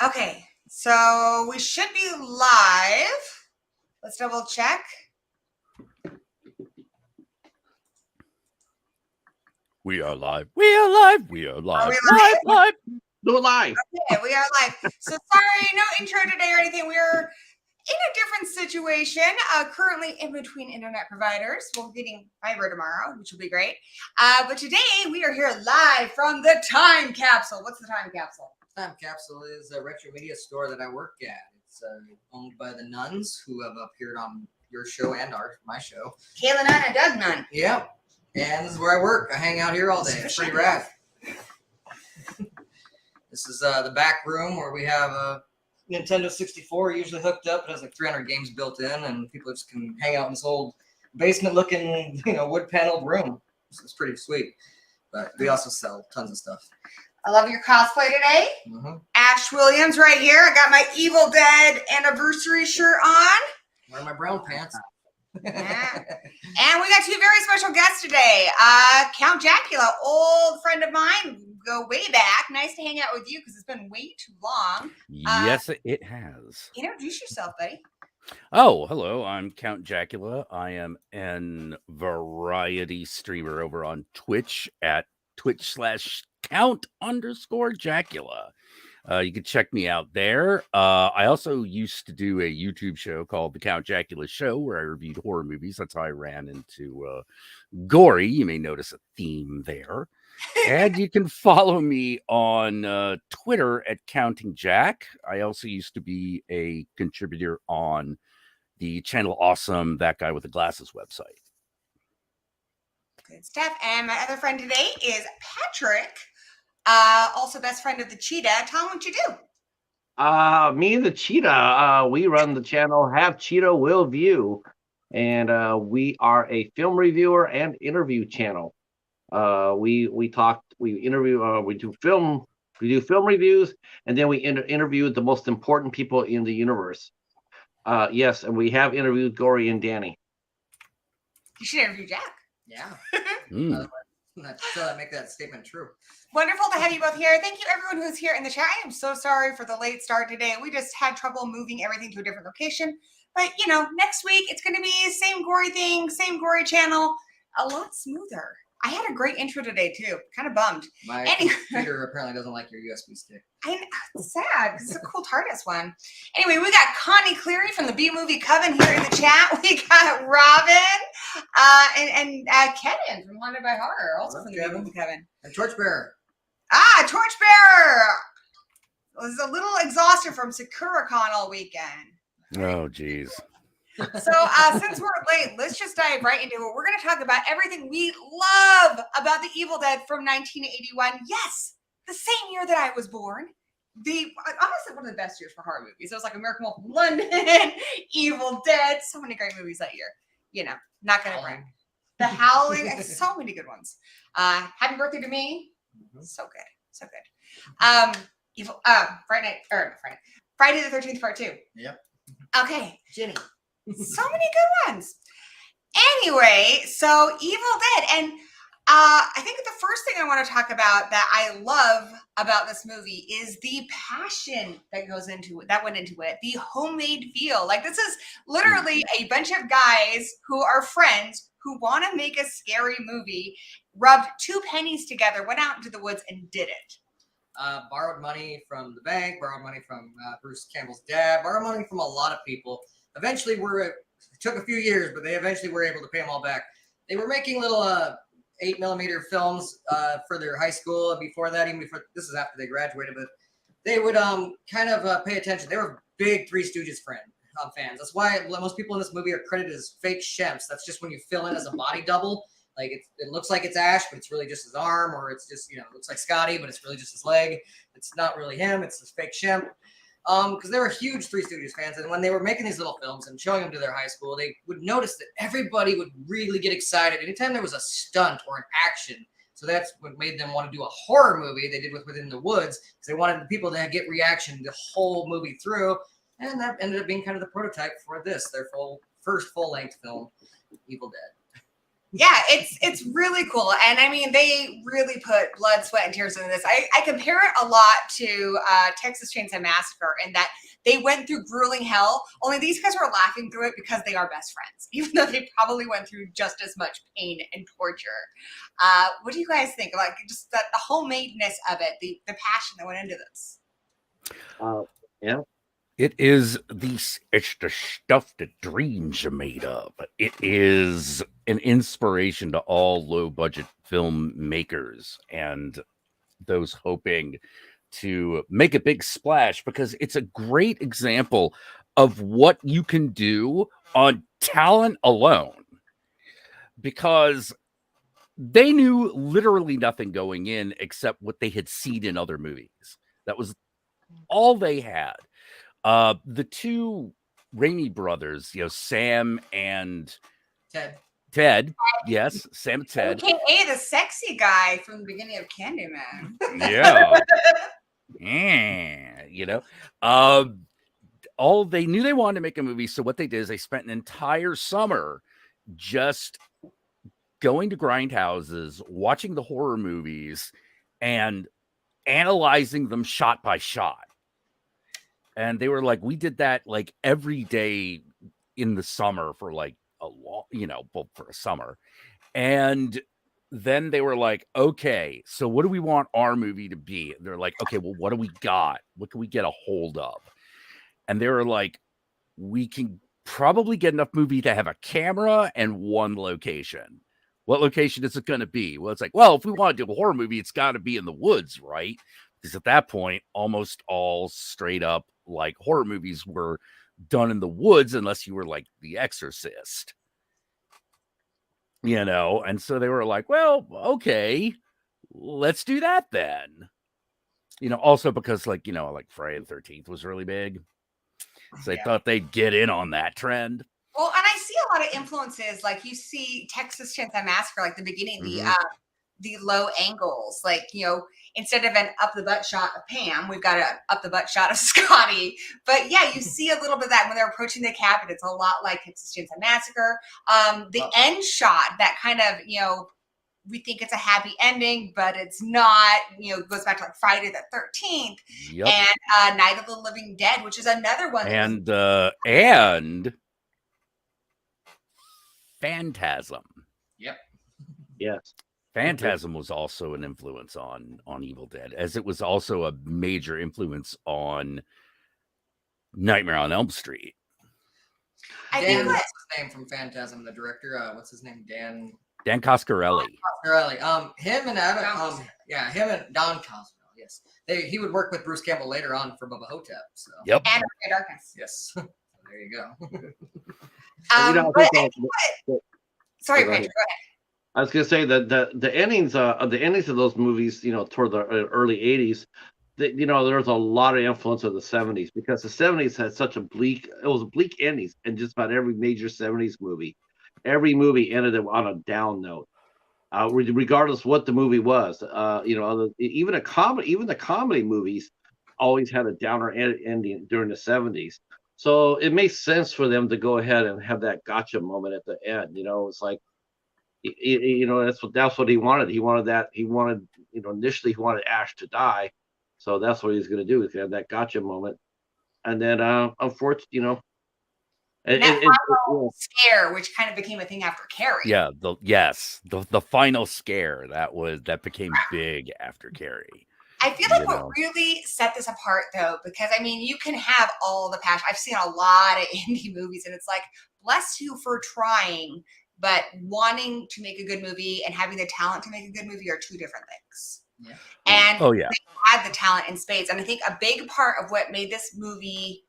Okay, so we should be live. Let's double check. We are live. We are live. We are live. Are we live? Live. Do it live. Okay, we are live. So sorry, no intro today or anything. We're in a different situation. Currently in between internet providers. We'll be getting fiber tomorrow, which will be great. But today we are here live from the Time Capsule. What's the Time Capsule? Time Capsule is a retro media store that I work at. It's owned by the Nuns, who have appeared on your show and my show. Kayla Nunn and Doug Nunn. Yeah, and this is where I work. I hang out here all day. It's pretty rad. This is the back room where we have a Nintendo 64 usually hooked up. It has like 300 games built in, and people just can hang out in this old basement-looking, wood-paneled room. So it's pretty sweet. But we also sell tons of stuff. I love your cosplay today. Mm-hmm. Ash Williams right here. I got my Evil Dead anniversary shirt on. Wearing my brown pants. Yeah. And we got two very special guests today. Count Jacula, old friend of mine. Go way back. Nice to hang out with you because it's been way too long. Yes, it has. Introduce yourself, buddy. Oh, hello. I'm Count Jacula. I am an variety streamer over on Twitch at Twitch.com/Count_Jacula. You can check me out there. I also used to do a YouTube show called The Count Jacula Show where I reviewed horror movies. That's how I ran into Gory. You may notice a theme there. And you can follow me on Twitter at Counting Jack. I also used to be a contributor on the channel Awesome That Guy with the Glasses website. Good stuff. And my other friend today is Patrick, also best friend of the Cheetah. Tell him what you do. Me and the Cheetah, we run the channel Have Cheetah Will View, and we are a film reviewer and interview channel. We interview, we do film reviews, and then we interview the most important people in the universe. Yes, and we have interviewed Gory and Danny. You should interview Jack. Yeah. Mm. So I make that statement true. Wonderful to have you both here. Thank you, everyone who's here in the chat. I am so sorry for the late start today. We just had trouble moving everything to a different location. But, next week, it's going to be same gory thing, same gory channel, a lot smoother. I had a great intro today, too. Kind of bummed. My computer apparently doesn't like your USB stick. It's sad because it's a cool TARDIS one. Anyway, we got Connie Cleary from the B Movie Coven here in the chat. We got Robin and Kevin from Haunted by Horror, also from the B Movie Coven. And Torchbearer. Torchbearer! Was a little exhausted from SakuraCon all weekend. Oh, geez. So since we're late, let's just dive right into it. We're going to talk about everything we love about the Evil Dead from 1981. Yes, the same year that I was born. Honestly, one of the best years for horror movies. It was like American Wolf of London, Evil Dead, so many great movies that year. Not going to brag. The Howling, and so many good ones. Happy Birthday to Me. Mm-hmm. So good. Friday the 13th Part 2. Yep. Okay. Jenny. So many good ones. Anyway, so Evil Dead. And I think the first thing I want to talk about that I love about this movie is the passion that went into it, the homemade feel. Like, this is literally a bunch of guys who are friends who want to make a scary movie, rubbed 2 pennies together, went out into the woods and did it. Borrowed money from the bank, borrowed money from Bruce Campbell's dad, borrowed money from a lot of people. Eventually, it took a few years, but they eventually were able to pay them all back. They were making little 8mm films for their high school. And before that, this is after they graduated, but they would kind of pay attention. They were big Three Stooges fans. That's why most people in this movie are credited as fake Shemps. That's just when you fill in as a body double. Like, it looks like it's Ash, but it's really just his arm, or it's just, it looks like Scotty, but it's really just his leg. It's not really him. It's this fake Shemp. Because they were huge Three Stooges fans, and when they were making these little films and showing them to their high school, they would notice that everybody would really get excited anytime there was a stunt or an action. So that's what made them want to do a horror movie. They did with Within the Woods, because they wanted the people to get reaction the whole movie through, and that ended up being kind of the prototype for this, their first full-length film, Evil Dead. Yeah, it's really cool, and I mean they really put blood, sweat, and tears into this. I compare it a lot to Texas Chainsaw Massacre in that they went through grueling hell. Only these guys were laughing through it because they are best friends, even though they probably went through just as much pain and torture. What do you guys think? Like just the homemadeness of it, the passion that went into this. Yeah. It's the stuff that dreams are made of. It is an inspiration to all low budget filmmakers and those hoping to make a big splash, because it's a great example of what you can do on talent alone, because they knew literally nothing going in except what they had seen in other movies. That was all they had. The two Raimi brothers, Sam and Ted. Yes, Sam and Ted. AKA the sexy guy from the beginning of Candyman. Yeah. Yeah, all they knew they wanted to make a movie. So what they did is they spent an entire summer just going to grindhouses, watching the horror movies, and analyzing them shot by shot. And they were like, we did that like every day in the summer for like a long, for a summer. And then they were like, okay, so what do we want our movie to be? And they're like, okay, well, what do we got? What can we get a hold of? And they were like, we can probably get enough movie to have a camera and one location. What location is it going to be? Well, it's like, well, if we want to do a horror movie, it's got to be in the woods, right? Because at that point, almost all straight up like horror movies were done in the woods, unless you were like The Exorcist. And so they were like, well, okay, let's do that then. Also because like Friday the 13th was really big. So they thought they'd get in on that trend. Well, and I see a lot of influences. Like you see Texas Chainsaw Massacre, like the beginning, the low angles. Like, instead of an up the butt shot of Pam, we've got an up the butt shot of Scotty. But yeah, you see a little bit of that when they're approaching the cabin. It's a lot like Texas Chainsaw Massacre. The end shot, that kind of, we think it's a happy ending, but it's not. It goes back to like Friday the 13th and Night of the Living Dead, which is another one. And Phantasm. Yep. Yes. Phantasm was also an influence on Evil Dead, as it was also a major influence on Nightmare on Elm Street. What's his name from Phantasm? The director, what's his name? Dan Coscarelli. Him and Adam. Him and Don Coscarelli. Yes, he would work with Bruce Campbell later on for Bubba Hotep. So. Yep. And Darkness. Yes. There you go. Sorry, Patrick, go ahead. I was gonna say that the endings of those movies, toward the early '80s, there was a lot of influence of the '70s, because the '70s had such a bleak endings, and just about every major '70s movie, every movie ended on a down note, regardless what the movie was. Even the comedy movies always had a downer ending during the '70s. So it makes sense for them to go ahead and have that gotcha moment at the end. It's like, that's what he wanted. He wanted that. Initially he wanted Ash to die, so that's what he's going to do. He's going to have that gotcha moment, and then unfortunately, scare, which kind of became a thing after Carrie. Yeah, the final scare that became big after Carrie. I feel like what really set this apart, though, because you can have all the passion. I've seen a lot of indie movies, and it's like, bless you for trying, but wanting to make a good movie and having the talent to make a good movie are two different things. Yeah. And they had the talent in spades. And I think a big part of what made this movie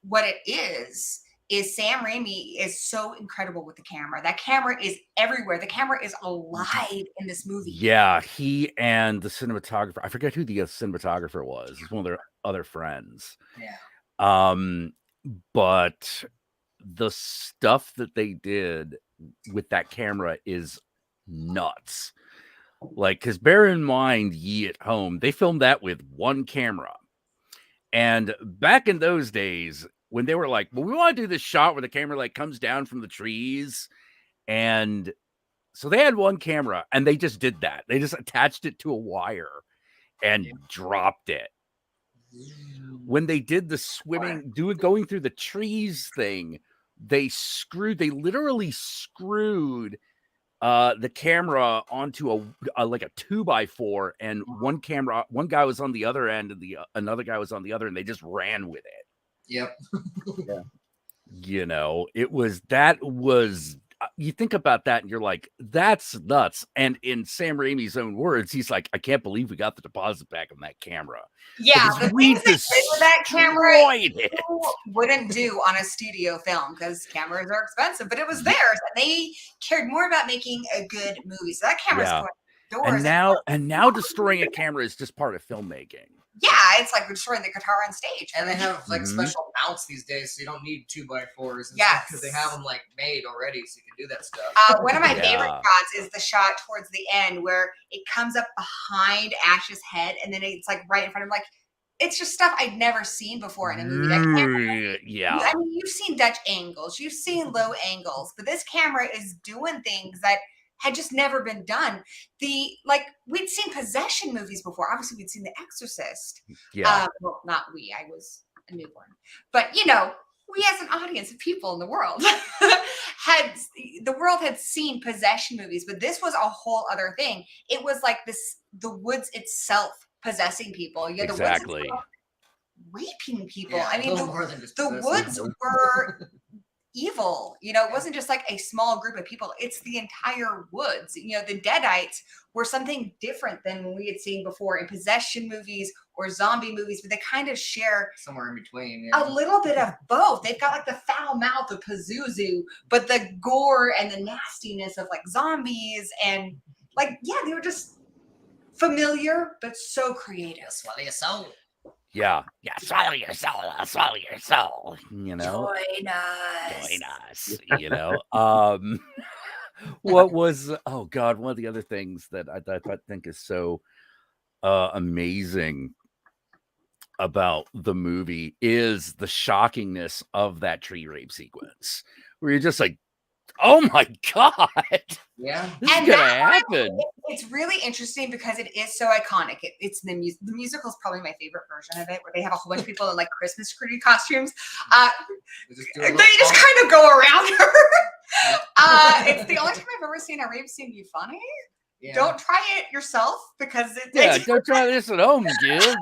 what it is Sam Raimi is so incredible with the camera. That camera is everywhere. The camera is alive in this movie. Yeah, he and the cinematographer, I forget who the cinematographer was. It's one of their other friends. Yeah. But the stuff that they did with that camera is nuts. Like, because bear in mind, ye at home, they filmed that with one camera. And back in those days, when they were like, well, we want to do this shot where the camera like comes down from the trees and So they had one camera and they just did that. They just attached it to a wire and dropped it. When they did the swimming, going through the trees thing, they literally screwed the camera onto a like a 2x4, and one guy was on the other end and another guy was on the other, and they just ran with it. Yep. You know, you think about that and you're like, that's nuts. And in Sam Raimi's own words, he's like, I can't believe we got the deposit back on that camera. Yeah, Because the we things they did with that camera destroyed it. you wouldn't do on a studio film because cameras are expensive, but it was theirs, and they cared more about making a good movie. So that camera's Yeah. going doors. And now destroying a camera is just part of filmmaking. Yeah, it's like destroying the guitar on stage. And they have like Mhm. special mounts these days, so you don't need 2x4s. Yes. Because they have them like made already, so you can do that stuff. One of my Yeah. favorite shots is the shot towards the end where it comes up behind Ash's head, and then it's like right in front of him. Like, it's just stuff I'd never seen before in a movie. That camera, Yeah. I mean, you've seen Dutch angles, you've seen low angles, but this camera is doing things that had just never been done. We'd seen possession movies before. Obviously, we'd seen The Exorcist. Yeah. Well, not we. I was a newborn, but you know, we as an audience of people in the world had seen possession movies, but this was a whole other thing. It was like the woods itself possessing people. You had Exactly. the woods itself raping people. Yeah, I mean, more than just the possessing woods people. were evil. You know, it wasn't just like a small group of people. It's the entire woods. You know, the Deadites were something different than we had seen before in possession movies or zombie movies, but they kind of share Somewhere in between. a little bit of both. They've got like the foul mouth of Pazuzu, but the gore and the nastiness of like zombies, and like, yeah, they were just familiar but so creative. Swallow your soul. Yeah. Swallow your soul. I'll swallow your soul. You know, Join us. join us. You know, what was? Oh God, one of the other things that I think is so amazing about the movie is the shockingness of that tree rape sequence, where you're just like, oh my God, Yeah. this is And gonna that's why happen. it's really interesting because it is so iconic. It's the musical is probably my favorite version of it, where they have a whole bunch of people in like Christmas tree costumes. We just do a They little just pump. kind of go around her. It's the only time I've ever seen a rape scene be funny. Yeah. Don't try it yourself because Yeah, don't try this at home, kids.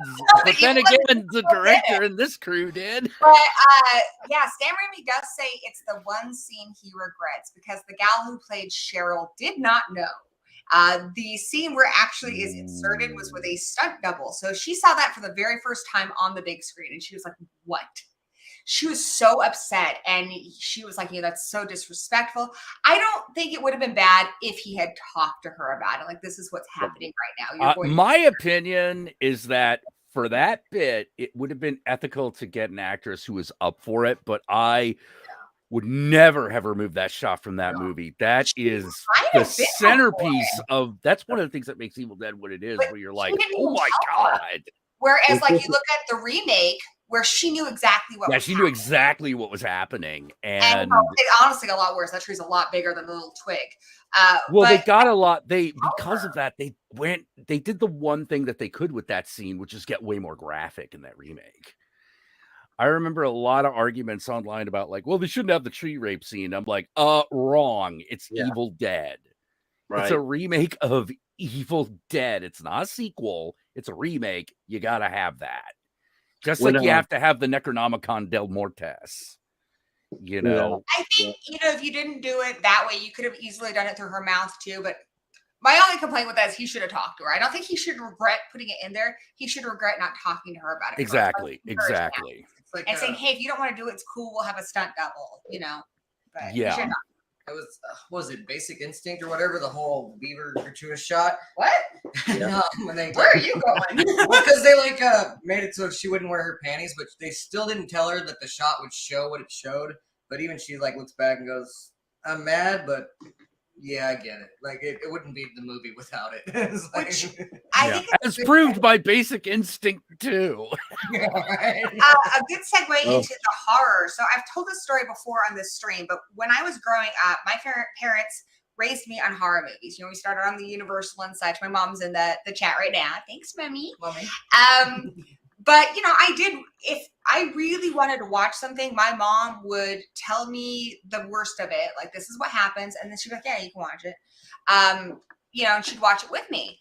But then again, the director and this crew did. But yeah, Sam Raimi does say it's the one scene he regrets because the gal who played Cheryl did not know. The scene where actually is inserted was with a stunt double. So she saw that for the very first time on the big screen and she was like, what? She was so upset and she was like, that's so disrespectful. I don't think it would have been bad if he had talked to her about it. Like, this is what's happening right now. My opinion is that for that bit, it would have been ethical to get an actress who was up for it, but I would never have removed that shot from that movie. That is the centerpiece of, that's one of the things that makes Evil Dead what it is, where you're like, oh my God. Whereas like you look at the remake where she knew exactly what was she knew exactly what was happening. And it's honestly a lot worse. That tree's a lot bigger than the little twig. They got a lot. Because of that, they did the one thing that they could with that scene, which is get way more graphic in that remake. I remember a lot of arguments online about like, well, they shouldn't have the tree rape scene. I'm like, wrong. It's Evil Dead. Right. It's a remake of Evil Dead. It's not a sequel. It's a remake. You got to have that. Just like you have to have the Necronomicon del Mortis. You know? I think, if you didn't do it that way, you could have easily done it through her mouth too. But my only complaint with that is he should have talked to her. I don't think he should regret putting it in there. He should regret not talking to her about it. Exactly. Like, and saying, hey, if you don't want to do it, it's cool. We'll have a stunt double, But yeah. It was it Basic Instinct or whatever, the whole beaver gratuitous shot? What? No, where are you going? Well, because they made it so she wouldn't wear her panties, but they still didn't tell her that the shot would show what it showed. But even she looks back and goes, "I'm mad, but yeah, I get it. Like it wouldn't be the movie without it." It's like, I think it's proved by Basic Instinct too. A good segue into the horror. So I've told this story before on this stream, but when I was growing up, my parents raised me on horror movies. You know, we started on the Universal and such. My mom's in the chat right now. Thanks, Mommy. But you know, if I really wanted to watch something, my mom would tell me the worst of it, like this is what happens, and then she'd be like, yeah, you can watch it. You know, and she'd watch it with me.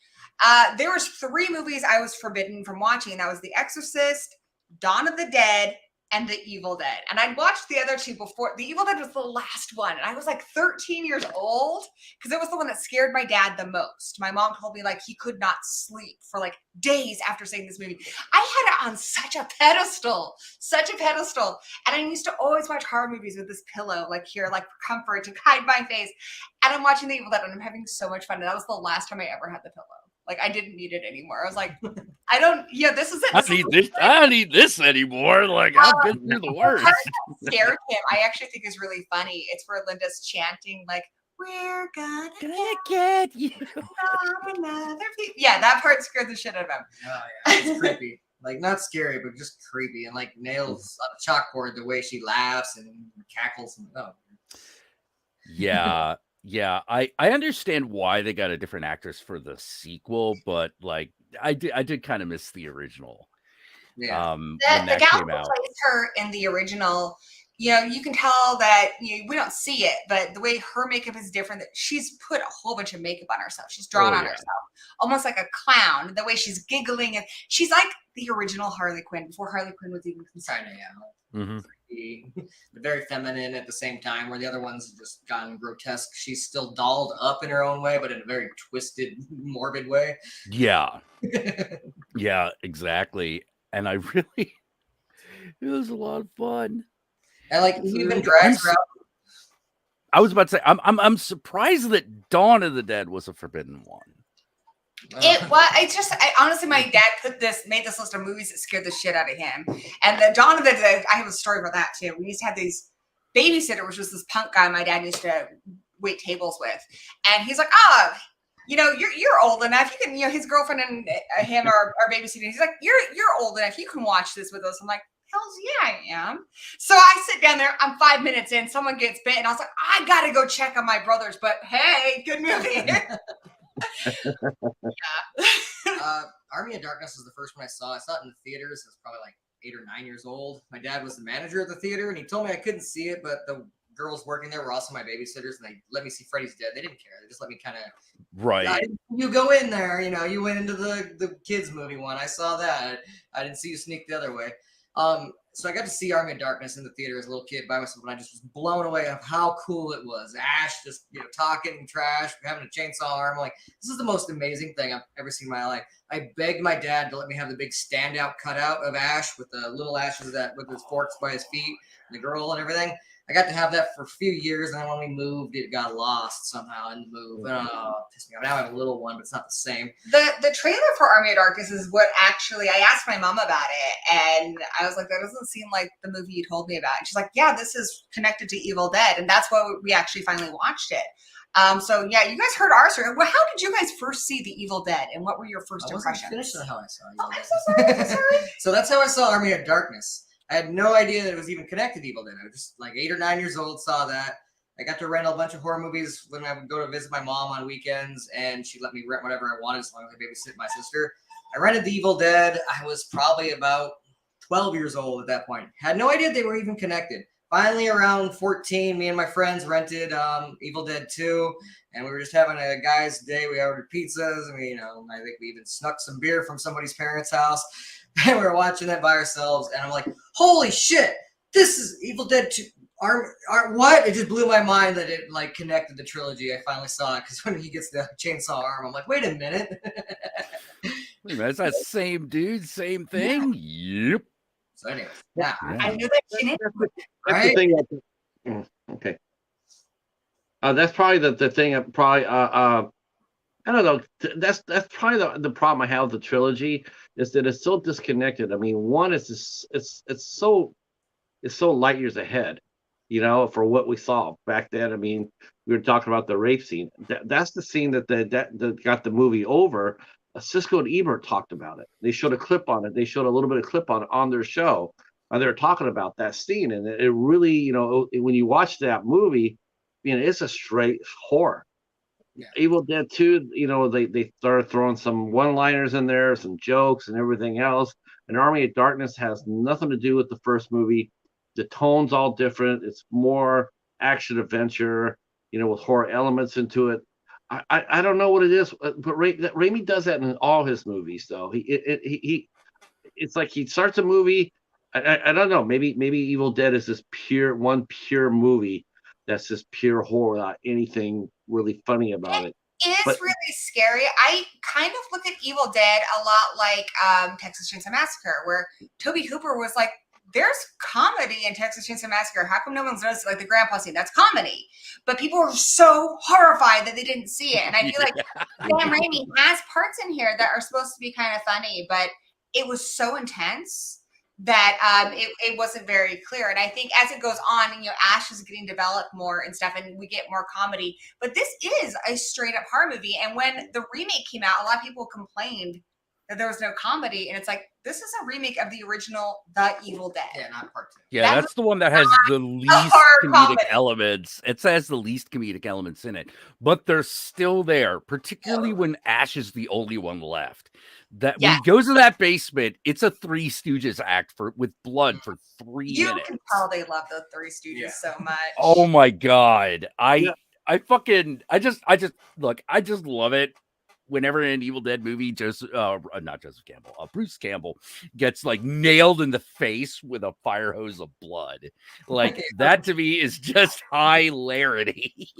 There was 3 movies I was forbidden from watching, and that was The Exorcist, Dawn of the Dead, and The Evil Dead. And I'd watched the other 2 before. The Evil Dead was the last one, and I was like 13 years old because it was the one that scared my dad the most. My mom told me like he could not sleep for like days after seeing this movie. I had it on such a pedestal, and I used to always watch horror movies with this pillow like here, like for comfort to hide my face. And I'm watching The Evil Dead, and I'm having so much fun. And that was the last time I ever had the pillow. Like I didn't need it anymore. I was like, I don't. Yeah, this is it. I don't need this anymore. Like I've been through the worst. The part that scared him, I actually think is really funny. It's where Linda's chanting like, "We're gonna get you." Yeah, that part scared the shit out of him. Oh yeah, it's creepy. Like not scary, but just creepy. And like nails on a chalkboard, the way she laughs and cackles and Yeah. Yeah, I understand why they got a different actress for the sequel, but like I did kind of miss the original. Yeah. When The that gal came who out. plays her in the original, you know, you can tell that we don't see it, but the way her makeup is different. That she's put a whole bunch of makeup on herself. She's drawn on herself, almost like a clown. The way she's giggling, and she's like the original Harley Quinn before Harley Quinn was even considered. Very feminine at the same time, where the other ones have just gotten grotesque. She's still dolled up in her own way, but in a very twisted, morbid way. Yeah. Yeah, exactly. And I really, it was a lot of fun. And like he even drags her out. I was about to say, I'm surprised that Dawn of the Dead was a forbidden one. I honestly, my dad made this list of movies that scared the shit out of him. And the Dawn of the Dead, I have a story about that too. We used to have these babysitter, which was this punk guy my dad used to wait tables with. And he's like, you know, you're old enough. You can, you know, his girlfriend and him are babysitting. He's like, you're old enough. You can watch this with us. I'm like, hells yeah, I am. So I sit down there. I'm 5 minutes in. Someone gets bit, and I was like, I gotta go check on my brothers. But hey, good movie. Army of Darkness was the first one I saw. I saw it in the theaters. I was probably like 8 or 9 years old. My dad was the manager of the theater, and he told me I couldn't see it, but the girls working there were also my babysitters, and they let me see Freddy's Dead. They didn't care. They just let me kind of you go in there. You know, you went into the kids movie one. I saw that. I didn't see you sneak the other way. So I got to see Army of Darkness in the theater as a little kid by myself, and I just was blown away of how cool it was. Ash just, you know, talking trash, having a chainsaw arm. Like, this is the most amazing thing I've ever seen in my life. I begged my dad to let me have the big standout cutout of Ash with the little Ashes with his forks by his feet, and the girl and everything. I got to have that for a few years, and then when we moved, it got lost somehow in the move. Pissed me off. Now I have a little one, but it's not the same. The trailer for Army of Darkness is what actually, I asked my mom about it, and I was like, that doesn't seem like the movie you told me about. And she's like, yeah, this is connected to Evil Dead, and that's why we actually finally watched it. So yeah, you guys heard our story. Well, how did you guys first see The Evil Dead, and what were your first impressions? Finished on how I saw Evil Dead. I'm so sorry. So that's how I saw Army of Darkness. I had no idea that it was even connected to Evil Dead. I was just like 8 or 9 years old, saw that. I got to rent a bunch of horror movies when I would go to visit my mom on weekends, and she let me rent whatever I wanted as long as I babysit my sister. I rented The Evil Dead. I was probably about 12 years old at that point. Had no idea they were even connected. Finally, around 14, me and my friends rented Evil Dead 2, and we were just having a guy's day. We ordered pizzas, and I think we even snuck some beer from somebody's parents' house. And we were watching that by ourselves, and I'm like, holy shit, this is Evil Dead 2. What? It just blew my mind that it like connected the trilogy. I finally saw it, because when he gets the chainsaw arm, I'm like, wait a minute. Wait a minute, it's that same dude, same thing? Yeah. Yep. So anyway, yeah. I knew that. That's the thing. Okay. That's probably the thing. Probably. I don't know. That's probably the problem I have with the trilogy, is that it's so disconnected. I mean, one is just, it's so light years ahead, for what we saw back then. I mean, we were talking about the rape scene. That's the scene that got the movie over. Cisco and Ebert talked about it. They showed a clip on it. They showed a little bit of clip on their show, and they were talking about that scene. And it really, when you watch that movie, it's a straight horror. Evil Dead 2, they started throwing some one-liners in there, some jokes and everything else. And Army of Darkness has nothing to do with the first movie. The tone's all different. It's more action adventure, with horror elements into it. I don't know what it is, but Raimi does that in all his movies, though. It's like he starts a movie. I don't know. Maybe Evil Dead is this pure movie that's just pure horror without anything really funny about it. It is really scary. I kind of look at Evil Dead a lot like Texas Chainsaw Massacre, where Tobe Hooper was like, there's comedy in Texas Chainsaw Massacre. How come no one's noticed, like, the grandpa scene? That's comedy. But people were so horrified that they didn't see it. And I feel like Sam Raimi has parts in here that are supposed to be kind of funny, but it was so intense that it wasn't very clear. And I think as it goes on, Ash is getting developed more and stuff, and we get more comedy. But this is a straight up horror movie. And when the remake came out, a lot of people complained that there was no comedy, and it's like, this is a remake of the original The Evil Dead. Yeah, not part 2. Yeah, that's the one that has the least comedic elements. It has the least comedic elements in it, but they're still there, particularly when Ash is the only one left. That when he goes to that basement, it's a Three Stooges act with blood for 3 minutes. You can tell they love the Three Stooges so much. Oh my god, I just love it. Whenever in an Evil Dead movie, Bruce Campbell gets like nailed in the face with a fire hose of blood, like that to me is just hilarity.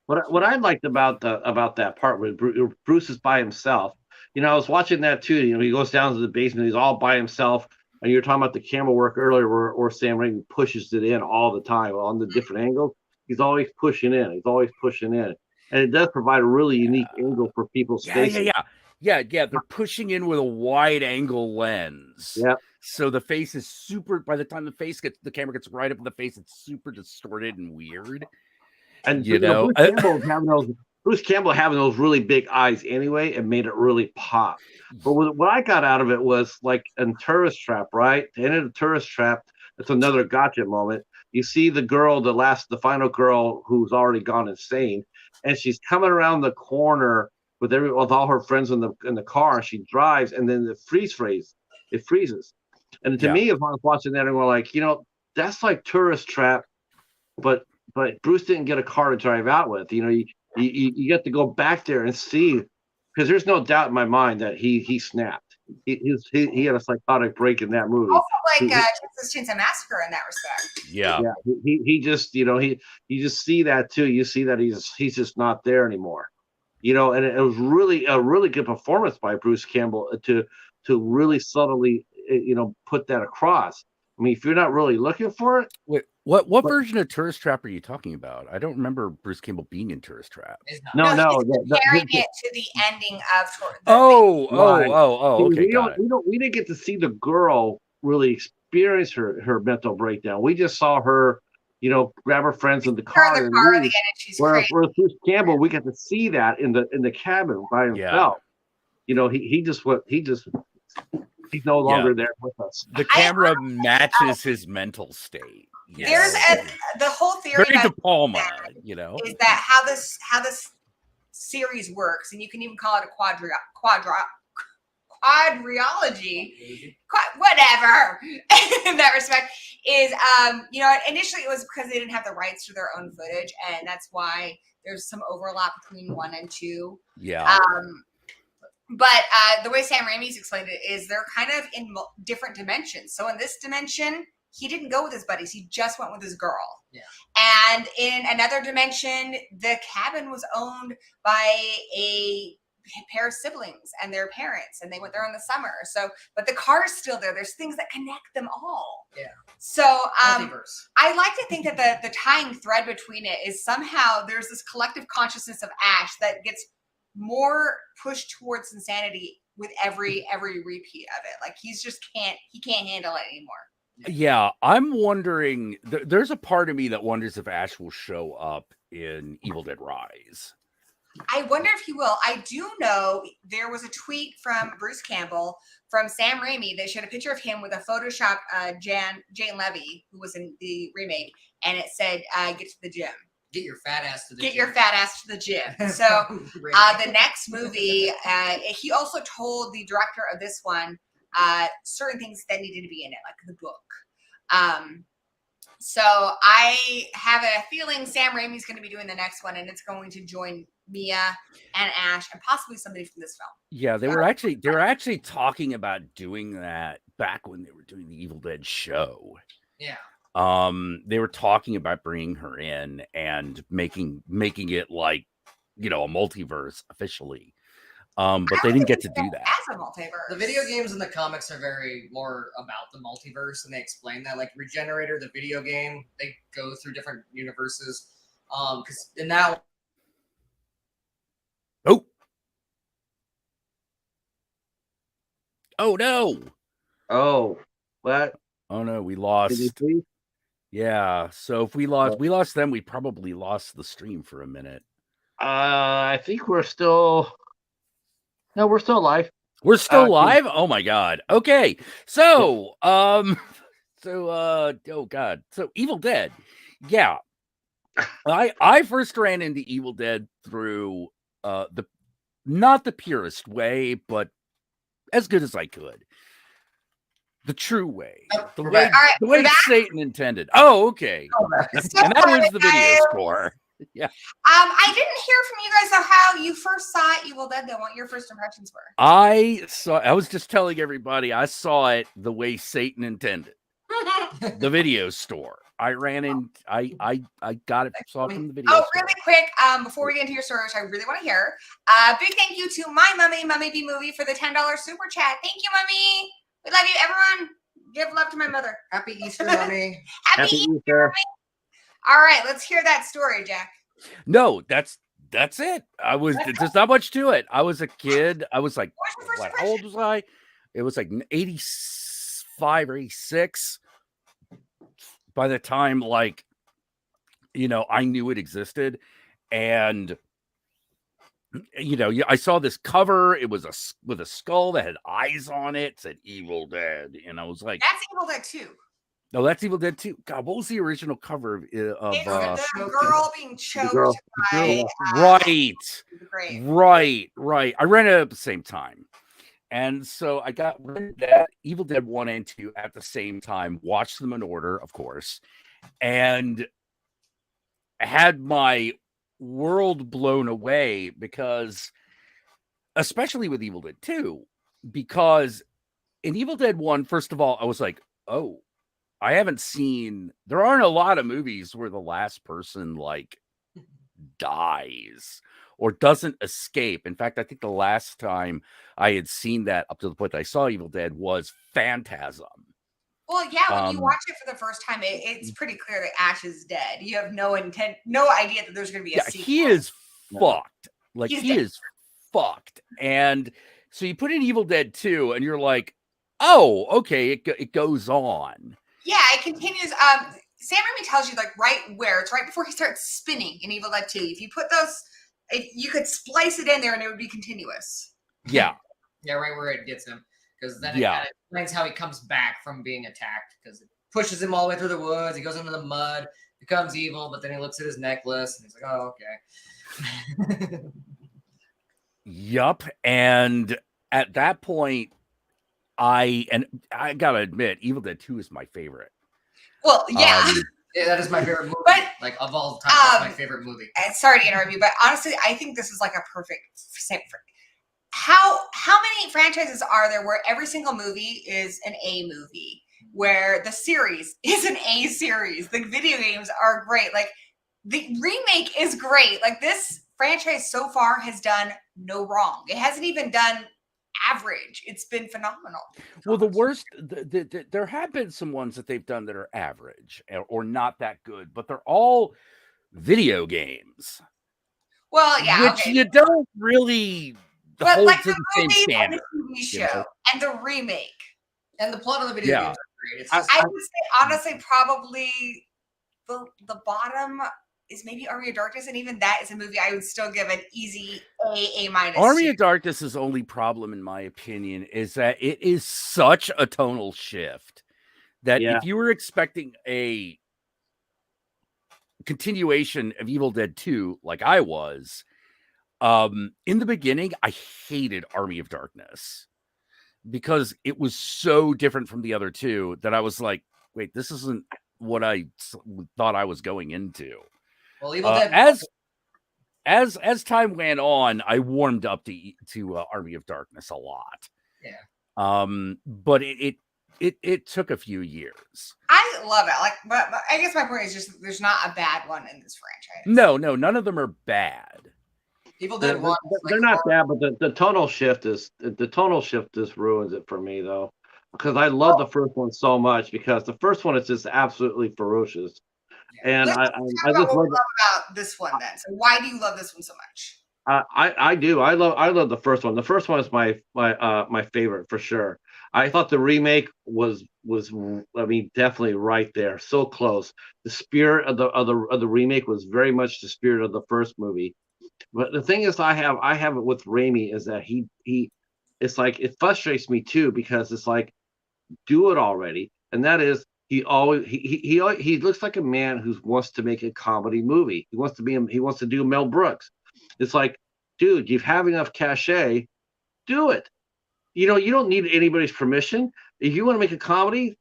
What I liked about that part was Bruce is by himself. I was watching that too. He goes down to the basement. He's all by himself. And you're talking about the camera work earlier, where Sam Raimi pushes it in all the time on the different angles. He's always pushing in. And it does provide a really unique angle for people's faces. Yeah. They're pushing in with a wide angle lens. Yeah. So the face is super. By the time the camera gets right up in the face, it's super distorted and weird. And Bruce Campbell having those really big eyes anyway, it made it really pop. But what I got out of it was like in Tourist Trap, right? The end of the Tourist Trap, it's another gotcha moment. You see the girl, the final girl who's already gone insane, and she's coming around the corner with all her friends in the car, and she drives, and then it freezes. And to me, if I was watching that, and we're like, that's like Tourist Trap, but Bruce didn't get a car to drive out with. You get to go back there and see, because there's no doubt in my mind that he snapped. He had a psychotic break in that movie. Also, like Texas Chainsaw Massacre in that respect. Yeah. He just you just see that too. You see that he's just not there anymore. And it was really a really good performance by Bruce Campbell to really subtly put that across. I mean, if you're not really looking for it. Wait, what version of Tourist Trap are you talking about? I don't remember Bruce Campbell being in Tourist Trap. No. Carrying it to the ending of Tourist. Okay. We didn't get to see the girl really experience her mental breakdown. We just saw her, grab her friends in the car and leave. Whereas Bruce Campbell, we got to see that in the cabin by himself. He's no longer there with us. The camera matches his mental state. There's the whole theory very De Palma, is that how this series works, and you can even call it a quadrilogy, whatever. In that respect, is initially it was because they didn't have the rights to their own footage, and that's why there's some overlap between 1 and 2. Yeah. But the way Sam Raimi's explained it is they're kind of in different dimensions. So in this dimension, he didn't go with his buddies. He just went with his girl. Yeah. And in another dimension, the cabin was owned by a pair of siblings and their parents, and they went there in the summer. So, but the car is still there. There's things that connect them all. Yeah. So I like to think that the tying thread between it is somehow there's this collective consciousness of Ash that gets more pushed towards insanity with every repeat of it. Like he can't handle it anymore. Yeah, I'm wondering. There's a part of me that wonders if Ash will show up in Evil Dead Rise. I wonder if he will. I do know there was a tweet from Bruce Campbell from Sam Raimi that showed a picture of him with a Photoshop Jane Levy, who was in the remake, and it said, "Get to the gym." Get your fat ass to the Get gym. your fat ass to the gym. So the next movie, he also told the director of this one certain things that needed to be in it, like the book. So I have a feeling Sam Raimi's going to be doing the next one, and it's going to join Mia and Ash and possibly somebody from this film. Yeah, they were actually talking about doing that back when they were doing the Evil Dead show. Yeah. They were talking about bringing her in and making it like, you know, a multiverse officially. But they didn't get to do that. As a multiverse. The video games and the comics are very more about the multiverse, and they explain that. Like Regenerator, the video game, they go through different universes. Because in that. Oh no! Oh, what? Oh no, we Did you lost. see? Yeah, so if we lost them, we probably lost the stream for a minute. I think we're still. No, we're still live. We're still live? Oh my god. Okay. So, oh god. So Evil Dead. Yeah. I first ran into Evil Dead through not the purest way, but as good as I could. The true way. The way Satan intended. Oh, okay. And that was the video score. Yeah. I didn't hear from you guys though how you first saw Evil Dead though, what your first impressions were. I was just telling everybody I saw it the way Satan intended. The video store. I ran in. I got it. Saw it from the video. Oh, store. really quick. Before we get into your story, which I really want to hear. Big thank you to my Mummy B Movie for the $10 super chat. Thank you, Mummy. We love you, everyone. Give love to my mother. Happy Easter, Mummy. Happy Easter. All right, let's hear that story, Jack. No, that's it. There's not much to it. I was a kid. I was like, how old was I? It was like 85 or 86. By the time, like, you know, I knew it existed. And, you know, I saw this cover. It was with a skull that had eyes on it. It said Evil Dead. And I was like, that's Evil Dead 2. No, that's Evil Dead 2. God, what was the original cover of it's the girl being choked by right. Right. I ran it at the same time. And so I got that Evil Dead 1 and 2 at the same time, watched them in order, of course, and had my world blown away because, especially with Evil Dead 2, because in Evil Dead 1, first of all, I was like, oh, I haven't seen, there aren't a lot of movies where the last person like dies or doesn't escape. In fact, I think the last time I had seen that up to the point that I saw Evil Dead was Phantasm. Well, yeah, when you watch it for the first time, it's pretty clear that Ash is dead. You have no idea that there's going to be a sequel. He is fucked. Like, he is fucked. And so you put in Evil Dead 2 and you're like, oh, okay, it goes on. Yeah, it continues. Sam Raimi tells you like right where it's right before he starts spinning in Evil Dead 2. If you put those, you could splice it in there and it would be continuous. Yeah. Yeah, right where it gets him. Because then it kind of explains how he comes back from being attacked. Because it pushes him all the way through the woods. He goes into the mud, becomes evil, but then he looks at his necklace and he's like, oh, okay. Yup. And at that point, I gotta admit, Evil Dead 2 is my favorite. Well, yeah. Yeah, that is my favorite movie. But, like, of all time, that's my favorite movie. Sorry to interrupt you, but honestly, I think this is like a perfect same. How many franchises are there where every single movie is an A movie, where the series is an A series? The video games are great. Like, the remake is great. Like, this franchise so far has done no wrong. It hasn't even done average. It's been phenomenal. Well, the worst, there have been some ones that they've done that are average or not that good, but they're all video games. Well, yeah, which you don't really hold like to the same standard. And the TV show and the remake and the plot of the video games are great. It's just, I would say honestly, probably the bottom is maybe Army of Darkness, and even that is a movie I would still give an easy A minus. Army of Darkness' only problem, in my opinion, is that it is such a tonal shift that if you were expecting a continuation of Evil Dead 2, like I was, in the beginning, I hated Army of Darkness because it was so different from the other two that I was like, wait, this isn't what I thought I was going into. Well, Evil Dead. As time went on, I warmed up to Army of Darkness a lot. Yeah. But it took a few years. I love it. Like, but I guess my point is just there's not a bad one in this franchise. No, none of them are bad. Evil Dead 1. They're not bad, but the tonal shift just ruins it for me though, because I love the first one so much because the first one is just absolutely ferocious, and Let's I talk just about what love. we love about this one then. So why do you love this one so much? I do. I love the first one. The first one is my favorite for sure. I thought the remake was I mean definitely right there, so close. The spirit of the remake was very much the spirit of the first movie. But the thing is, I have it with Raimi is that he it's like it frustrates me too because it's like do it already, and that is he looks like a man who wants to make a comedy movie. He wants to do Mel Brooks. It's like, dude, you have enough cachet, do it. You don't need anybody's permission. If you want to make a comedy,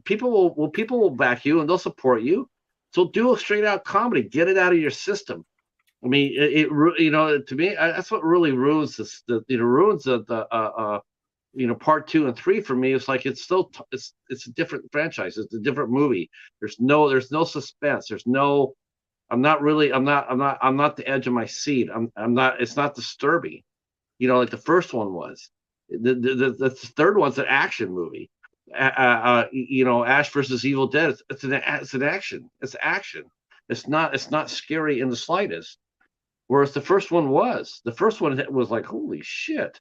people will back you and they'll support you. So do a straight out comedy. Get it out of your system. I mean, to me, that's what really ruins this. Ruins the part 2 and 3 for me. It's like it's a different franchise. It's a different movie. There's no suspense. There's no. I'm not the edge of my seat. I'm not. It's not disturbing. Like the first one was. The third one's an action movie. Ash versus Evil Dead. It's an action. It's action. It's not scary in the slightest. Whereas the first one was. The first one was like, holy shit,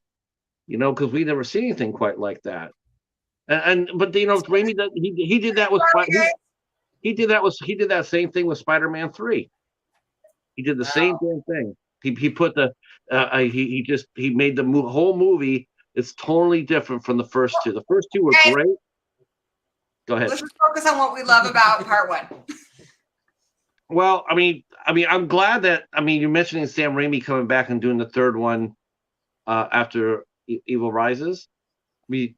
because we never seen anything quite like that. But Raimi, he did that with he did that same thing with Spider-Man 3. He did the same damn thing. He put he made the whole movie. It's totally different from the first two. The first two were great. Go ahead. Let's just focus on what we love about part 1. Well, I mean, I'm glad that you're mentioning Sam Raimi coming back and doing the third one after Evil Rises. Do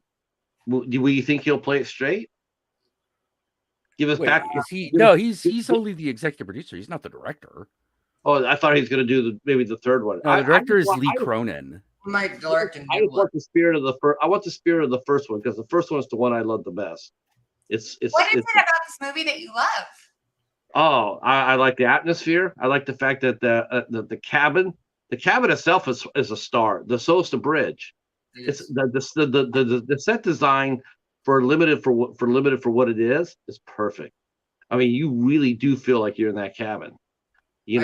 you think he'll play it straight? Give us back. He's only the executive producer. He's not the director. Oh, I thought he was going to do maybe the third one. No, the director is Lee Cronin. Might direct and I just want the spirit of the first. I want the spirit of the first one because the first one is the one I love the best. What is it about this movie that you love? Oh, I like the atmosphere. I like the fact that the cabin itself is a star. So is the bridge. It's the set design for limited for what it is perfect. I mean, you really do feel like you're in that cabin. You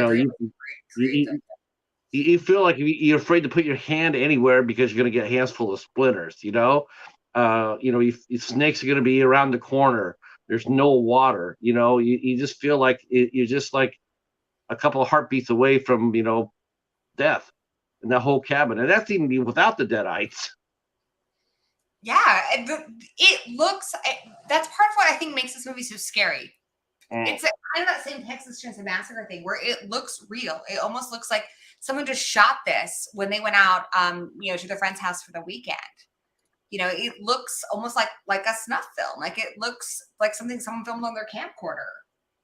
feel like you're afraid to put your hand anywhere because you're going to get hands full of splinters. Snakes are going to be around the corner. There's no water. You just feel like you're just like a couple of heartbeats away from death in that whole cabin, and that's even without the deadites. Yeah, it looks. That's part of what I think makes this movie so scary. It's kind of that same Texas Chainsaw Massacre thing where it looks real. It almost looks like someone just shot this when they went out, to their friend's house for the weekend. It looks almost like a snuff film. Like it looks like something someone filmed on their camcorder.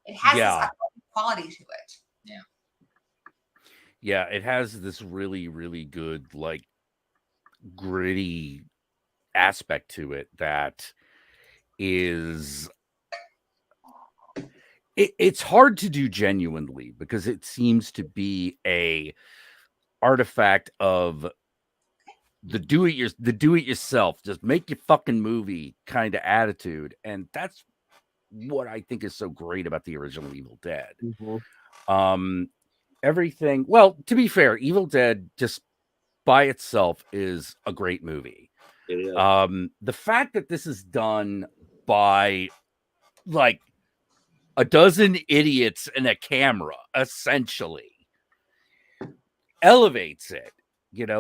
It has this quality to it. Yeah. Yeah, it has this really, really good, like, gritty aspect to it that is... It's hard to do genuinely because it seems to be a artifact of the do it yourself, just make your fucking movie kind of attitude, and that's what I think is so great about the original Evil Dead. Mm-hmm. Everything. Well, to be fair, Evil Dead just by itself is a great movie. It is. The fact that this is done by like a dozen idiots and a camera, essentially, elevates it,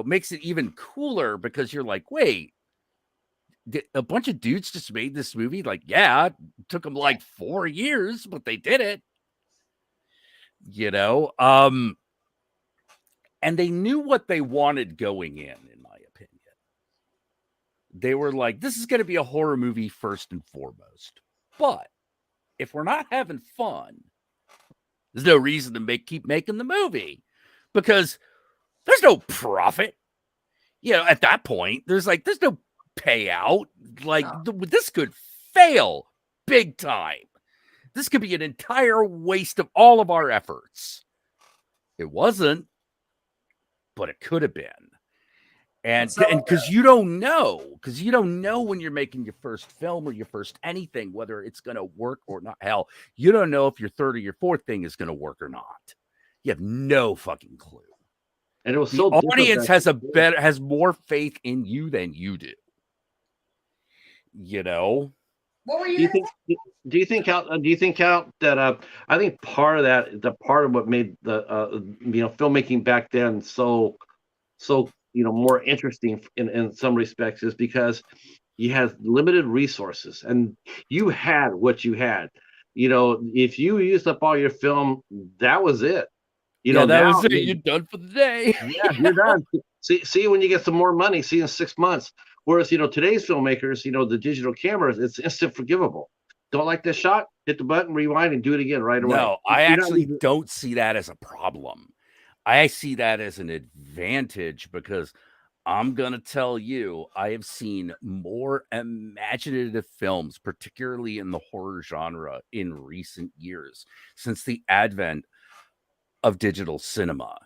makes it even cooler because you're like, wait, a bunch of dudes just made this movie? Like, yeah, it took them like 4 years, but they did it. you know. And they knew what they wanted going in my opinion. They were like, this is going to be a horror movie first and foremost. But if we're not having fun, there's no reason to keep making the movie because there's no profit. You know, at that point, there's no payout. Like, this could fail big time. This could be an entire waste of all of our efforts. It wasn't, but it could have been. And because you don't know when you're making your first film or your first anything, whether it's going to work or not. Hell, you don't know if your third or your fourth thing is going to work or not. You have no fucking clue. And it was The so audience has more faith in you than you do. You know. What were you? Do you think out that I think part of what made the filmmaking back then so more interesting in some respects is because you had limited resources and you had what you had. You know, if you used up all your film, that was it. You know, that was it. You're done for the day. Yeah, you're done. See when you get some more money, see in 6 months. Whereas, today's filmmakers, the digital cameras, it's instant forgivable. Don't like this shot, hit the button, rewind, and do it again right away. No, I actually don't see that as a problem. I see that as an advantage because I'm going to tell you, I have seen more imaginative films, particularly in the horror genre, in recent years since the advent of digital cinema.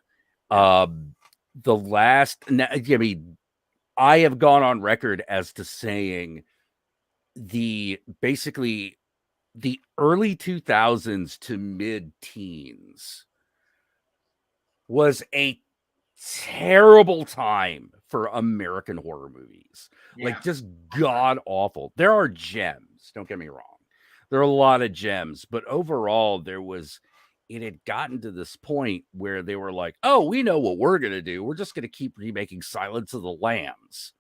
I have gone on record as to saying basically the early 2000s to mid-teens was a terrible time for American horror movies. Yeah. Like, just god awful. There are gems, don't get me wrong. There are a lot of gems, but overall it had gotten to this point where they were like, oh, we know what we're going to do. We're just going to keep remaking Silence of the Lambs,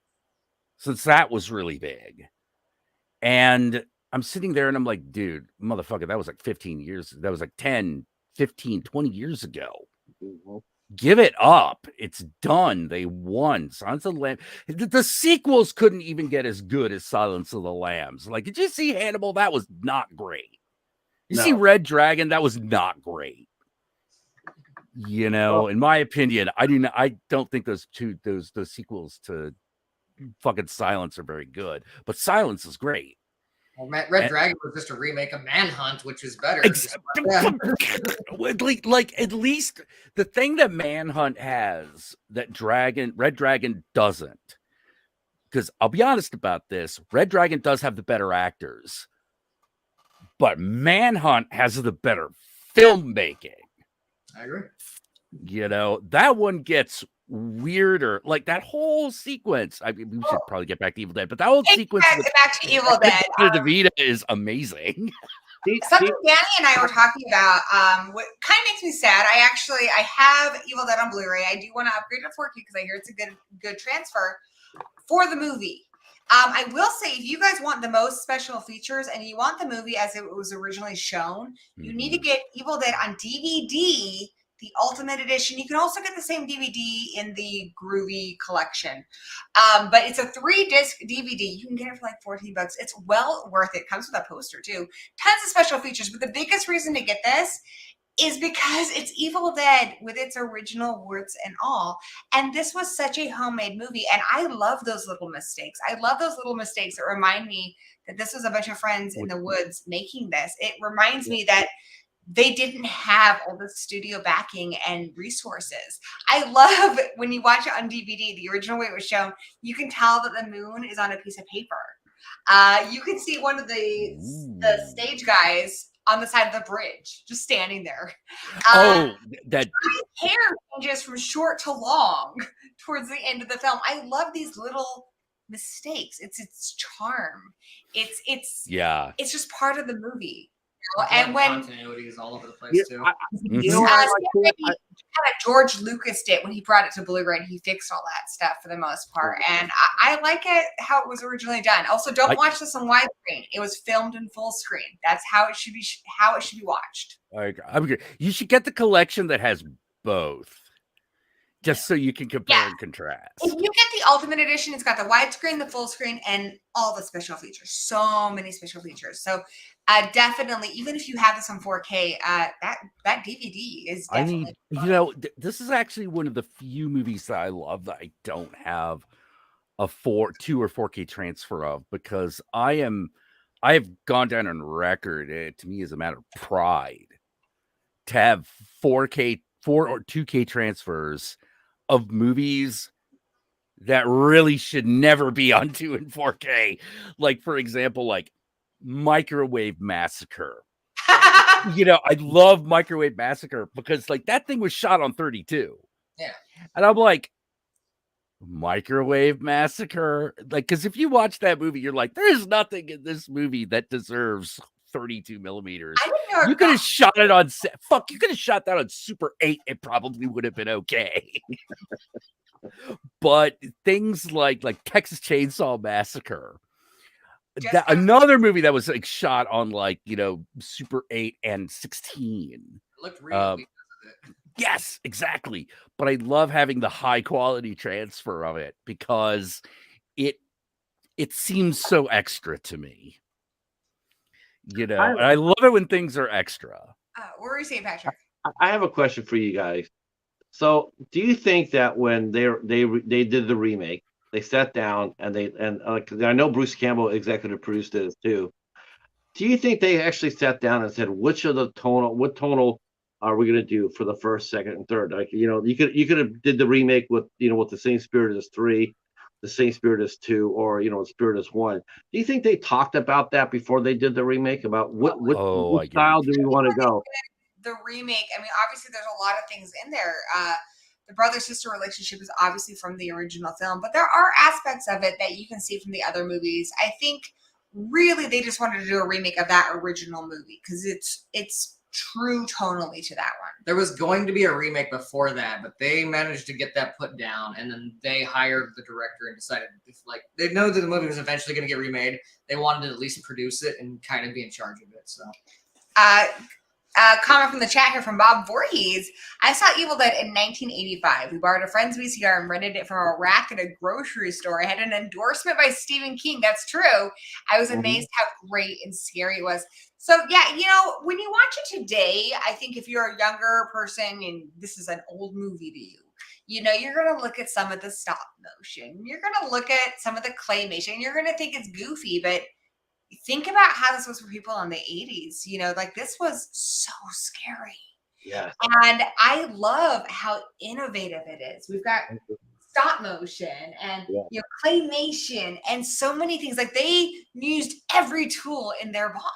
since that was really big. And I'm sitting there and I'm like, dude, motherfucker, that was like 15 years. That was like 10, 15, 20 years ago. Mm-hmm. Give it up. It's done. They won. Silence of the Lambs. The sequels couldn't even get as good as Silence of the Lambs. Like, did you see Hannibal? That was not great. You see Red Dragon? That was not great. In my opinion, I don't think those sequels to fucking Silence are very good. But Silence is great. Well, Red Dragon was just a remake of Manhunt, which is better. Like, at least the thing that Manhunt has that Red Dragon doesn't. Because I'll be honest about this, Red Dragon does have the better actors, but Manhunt has the better filmmaking. I agree. That one gets weirder. Like, that whole sequence. I mean, we should probably get back to Evil Dead, but that whole sequence back to Evil Dead. DeVita is amazing. Something Danny and I were talking about, what kind of makes me sad. I have Evil Dead on Blu-ray. I do want to upgrade to 4K because I hear it's a good transfer for the movie. I will say, if you guys want the most special features and you want the movie as it was originally shown, you need to get Evil Dead on DVD, the Ultimate Edition. You can also get the same DVD in the Groovy collection. But it's a 3-disc DVD. You can get it for like $14. It's well worth it. Comes with a poster too. Tons of special features. But the biggest reason to get this is because it's Evil Dead with its original warts and all. And this was such a homemade movie. And I love those little mistakes. I love those little mistakes that remind me that this was a bunch of friends in the woods making this. It reminds me that they didn't have all the studio backing and resources. I love when you watch it on DVD, the original way it was shown, you can tell that the moon is on a piece of paper. You can see one of the stage guys on the side of the bridge, just standing there. That hair changes from short to long towards the end of the film. I love these little mistakes. It's its charm. It's just part of the movie. And when continuities all over the place Yeah, too. you know what I like too? kind of George Lucas did when he brought it to Blu-ray, and he fixed all that stuff for the most part. And I like it how it was originally done. Also, don't watch this on widescreen. It was filmed in full screen. That's how it should be. How it should be watched. I'm good. You should get the collection that has both, just so you can compare and contrast. If you get the Ultimate Edition, it's got the widescreen, the full screen, and all the special features. So many special features. So definitely, even if you have this on 4K, that DVD is definitely. This is actually one of the few movies that I love that I don't have a 2 or 4K transfer of, because I have gone down on record. To me, is a matter of pride to have 4K, 4 or 2K transfers of movies that really should never be on 2 and 4K. Like, for example, like Microwave Massacre. I love Microwave Massacre because like that thing was shot on 32. Yeah. And I'm like, Microwave Massacre? Like, because if you watch that movie, you're like, there's nothing in this movie that deserves 32 millimeters. I didn't know You could have shot it on you could have shot that on Super 8. It probably would have been okay. But things like Texas Chainsaw Massacre, another movie that was like shot on like Super 8 and 16. It looked real. Yes, exactly. But I love having the high quality transfer of it because it seems so extra to me. And I love it when things are extra. What were you saying, Patrick? I have a question for you guys. So, do you think that when they did the remake, they sat down and I know Bruce Campbell executive produced it too. Do you think they actually sat down and said what tonal are we going to do for the first, second, and third? Like you could have did the remake with with the same spirit as 3, the same spirit as 2, or spirit as 1. Do you think they talked about that before they did the remake about what style do we want to go? The remake, I mean, obviously there's a lot of things in there. The brother-sister relationship is obviously from the original film, but there are aspects of it that you can see from the other movies. I think really they just wanted to do a remake of that original movie because it's true tonally to that one. There was going to be a remake before that, but they managed to get that put down, and then they hired the director and decided, like, they know that the movie was eventually going to get remade. They wanted to at least produce it and kind of be in charge of it. So, comment from the chat here from Bob Voorhees. I saw Evil Dead in 1985. We borrowed a friend's VCR and rented it from a rack at a grocery store. I had an endorsement by Stephen King. That's true. I was amazed how great and scary it was. So yeah, when you watch it today, I think if you're a younger person and this is an old movie to you, you're going to look at some of the stop motion. You're going to look at some of the claymation. You're going to think it's goofy, but think about how this was for people in the 80s. Like this was so scary. Yeah. And I love how innovative it is. We've got stop motion and claymation and so many things. Like they used every tool in their box.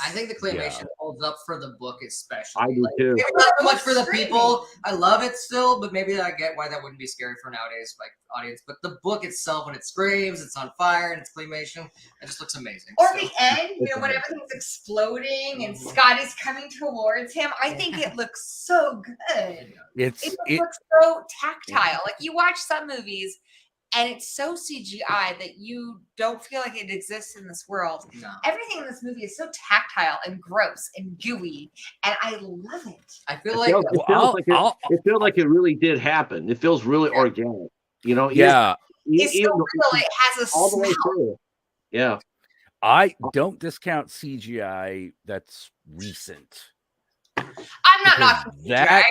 I think the claymation holds up for the book especially. I do too. Maybe not so much for the people. I love it still, but maybe I get why that wouldn't be scary for nowadays audience. But the book itself, when it screams, it's on fire, and it's claymation, it just looks amazing. Or the end, when everything's exploding and Scott is coming towards him, I think it looks so good. It looks so tactile. Like you watch some movies and it's so CGI that you don't feel like it exists in this world. No. Everything in this movie is so tactile and gross and gooey, and I love it. I feel like it feels like it really did happen. It feels really organic. It's so real. It has a all smell. the way through. Yeah. I don't discount CGI that's recent. I'm not knocking CGI.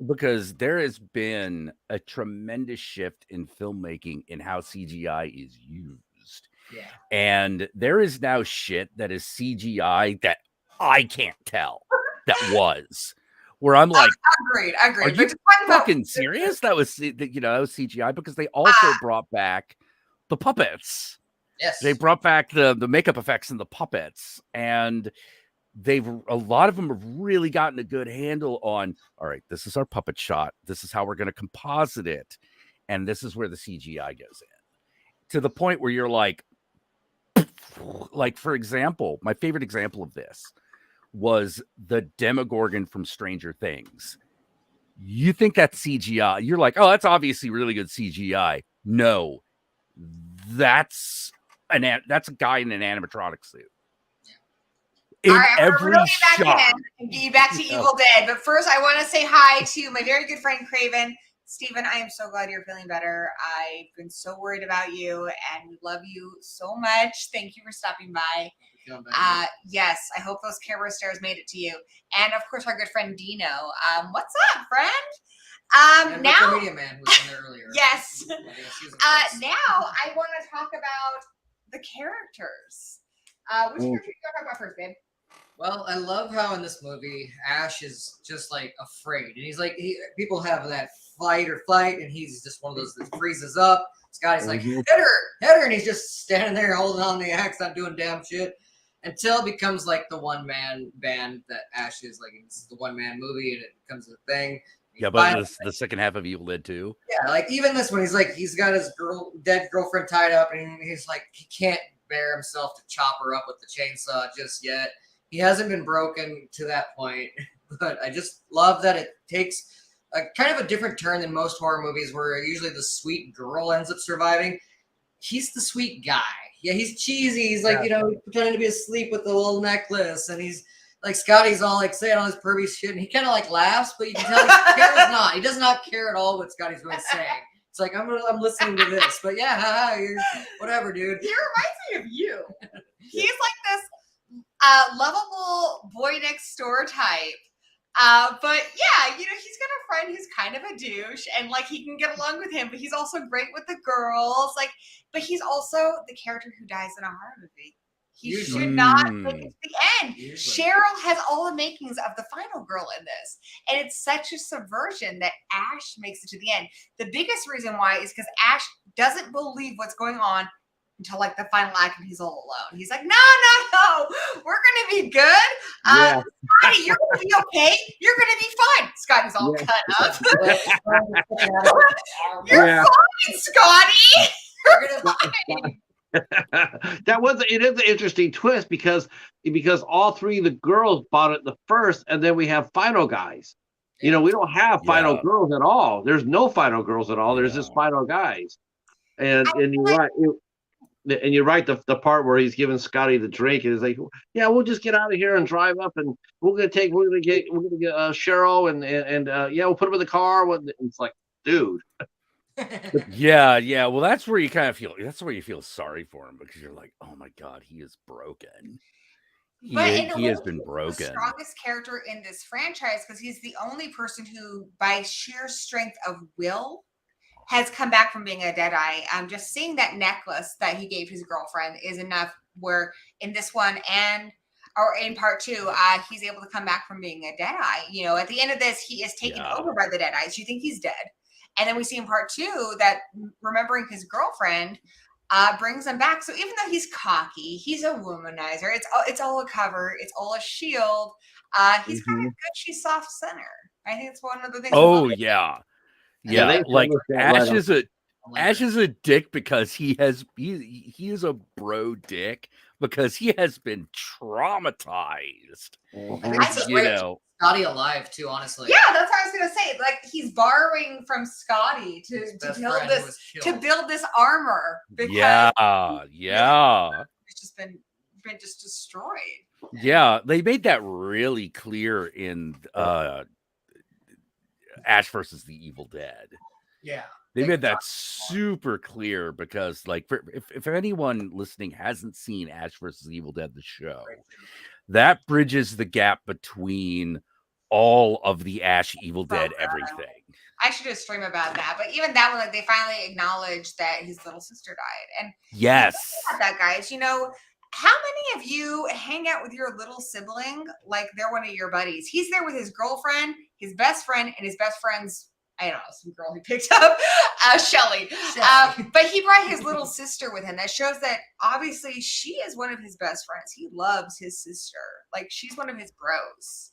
Because there has been a tremendous shift in filmmaking in how CGI is used. Yeah. And there is now shit that is CGI that I can't tell that was. Where I'm like, agreed. Are you fucking serious? That was CGI because they also brought back the puppets. Yes. They brought back the makeup effects and the puppets, and a lot of them have really gotten a good handle on, all right, this is our puppet shot. This is how we're going to composite it. And this is where the CGI goes in. To the point where you're like, for example, my favorite example of this was the Demogorgon from Stranger Things. You think that's CGI? You're like, oh, that's obviously really good CGI. No, that's a guy in an animatronic suit. In All right, every I'm back shot. in and get you back to Evil Dead. But first, I want to say hi to my very good friend Craven. Stephen, I am so glad you're feeling better. I've been so worried about you, and we love you so much. Thank you for stopping by. Yes, I hope those camera stairs made it to you. And of course, our good friend Dino. What's up, friend? And now, Media Man was in there earlier. yes. Yeah, she was a Now I want to talk about the characters. Which character do you want to talk about first, babe? Well, I love how in this movie Ash is just like afraid, and he's like, people have that fight or flight, and he's just one of those that freezes up. Scotty's like, hit her, and he's just standing there holding on the axe, not doing damn shit, until it becomes like the one man band that Ash is. Like, it's the one man movie, and it becomes a thing. Yeah, but the second half of Evil Dead 2. Yeah, like even this one, he's like, he's got his dead girlfriend tied up, and he's like, he can't bear himself to chop her up with the chainsaw just yet. He hasn't been broken to that point, but I just love that it takes a kind of a different turn than most horror movies, where usually the sweet girl ends up surviving. He's the sweet guy. Yeah, he's cheesy. He's like, pretending to be asleep with the little necklace, and he's like, Scotty's all like saying all this pervy shit, and he kind of like laughs, but you can tell he cares not. He does not care at all what Scotty's really saying. It's like, I'm listening to this, but yeah, haha, you're whatever, dude. He reminds me of you. He's like this lovable boy next door type. But yeah, he's got a friend who's kind of a douche, and like he can get along with him, but he's also great with the girls. Like, but he's also the character who dies in a horror movie. He should not make it to the end. Cheryl has all the makings of the final girl in this. And it's such a subversion that Ash makes it to the end. The biggest reason why is because Ash doesn't believe what's going on until like the final act and he's all alone. He's like, no, we're going to be good. Scotty, you're going to be okay. You're going to be fine. Scotty's all cut up. You're fine, Scotty. You're going to be fine. It is an interesting twist because all three of the girls bought it the first, and then we have final guys. We don't have final girls at all. There's no final girls at all. There's just final guys. And you're right. And you're right. The part where he's giving Scotty the drink and is like, yeah, we'll just get out of here and drive up, and we're gonna get Cheryl and we'll put him in the car. It's like, dude. Yeah. Well, that's where you kind of feel sorry for him, because you're like, oh my God, he is broken. He has been broken. The strongest character in this franchise, because he's the only person who, by sheer strength of will, has come back from being a Deadeye. Just seeing that necklace that he gave his girlfriend is enough. Where in this one or in part 2, he's able to come back from being a Deadeye. At the end of this, he is taken over by the Deadeyes. You think he's dead. And then we see in part 2 that remembering his girlfriend brings him back. So even though he's cocky, he's a womanizer. It's all a cover. It's all a shield. He's kind of good. She's soft center. I think it's one of the things. Oh yeah. Like Ash is a dick because he is a bro dick because he has been traumatized. Scotty alive too, honestly. Yeah, that's what I was gonna say. Like, he's borrowing from Scotty to build this armor. Because it's just been destroyed. Yeah, they made that really clear in Ash versus the Evil Dead. Yeah. They made that super clear because, like, if anyone listening hasn't seen Ash versus Evil Dead, the show, that bridges the gap between all of the Ash Evil Dead everything. I should do a stream about that. But even that one, like, they finally acknowledged that his little sister died. And yes, about that, guys, how many of you hang out with your little sibling like they're one of your buddies? He's there with his girlfriend, his best friend, and his best friend's, I don't know, some girl he picked up, Shelly. But he brought his little sister with him. That shows that obviously she is one of his best friends. He loves his sister. Like, she's one of his bros.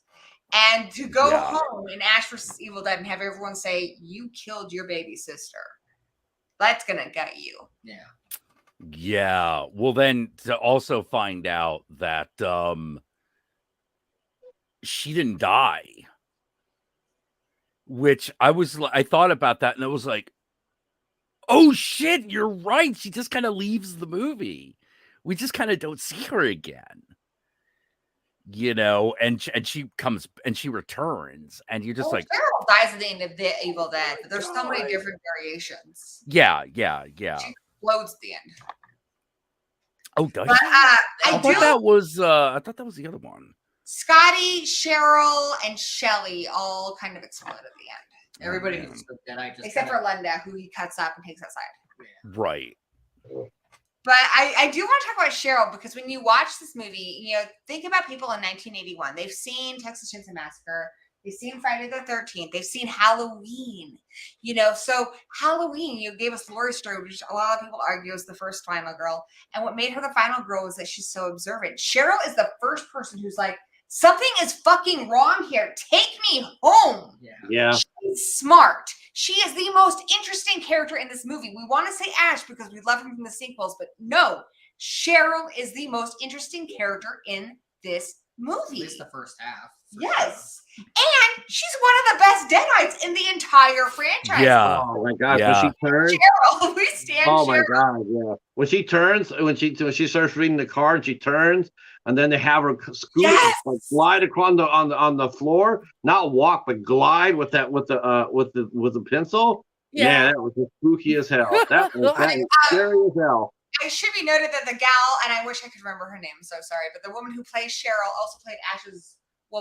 And to go home in Ash vs. Evil Dead and have everyone say, you killed your baby sister, that's going to gut you. Yeah. Yeah. Well, then to also find out that she didn't die. Which I thought about that and I was like, oh shit, you're right. She just kind of leaves the movie. We just kind of don't see her again. And she comes and she returns, and you're just like, Cheryl dies at the end of the Evil Dead, but there's so many different variations. yeah. She explodes at the end. Oh, does But she? I thought that was the other one. Scotty, Cheryl, and Shelly all kind of explode at the end. Everybody who's dead, Except for Linda, who he cuts up and takes outside. Right. But I do want to talk about Cheryl, because when you watch this movie, think about people in 1981. They've seen Texas Chainsaw Massacre. They've seen Friday the 13th. They've seen Halloween. So Halloween, you gave us Laurie Strode, which a lot of people argue is the first final girl. And what made her the final girl was that she's so observant. Cheryl is the first person who's like, something is fucking wrong here. Take me home. Yeah. She's smart. She is the most interesting character in this movie. We want to say Ash because we love him from the sequels, but no, Cheryl is the most interesting character in this movie. At least the first half. Yes. Sure. And she's one of the best Deadites in the entire franchise. Yeah. Oh my god. Yeah. When she turns. Cheryl, we stand Oh Cheryl. my god. Yeah. When she turns, when she starts reading the card, she turns, and then they have her scoot, like glide across on the floor, not walk, but glide with the pencil. Yeah, that was spooky as hell. That was scary as hell. It should be noted that the gal, and I wish I could remember her name, so sorry, but the woman who plays Cheryl also played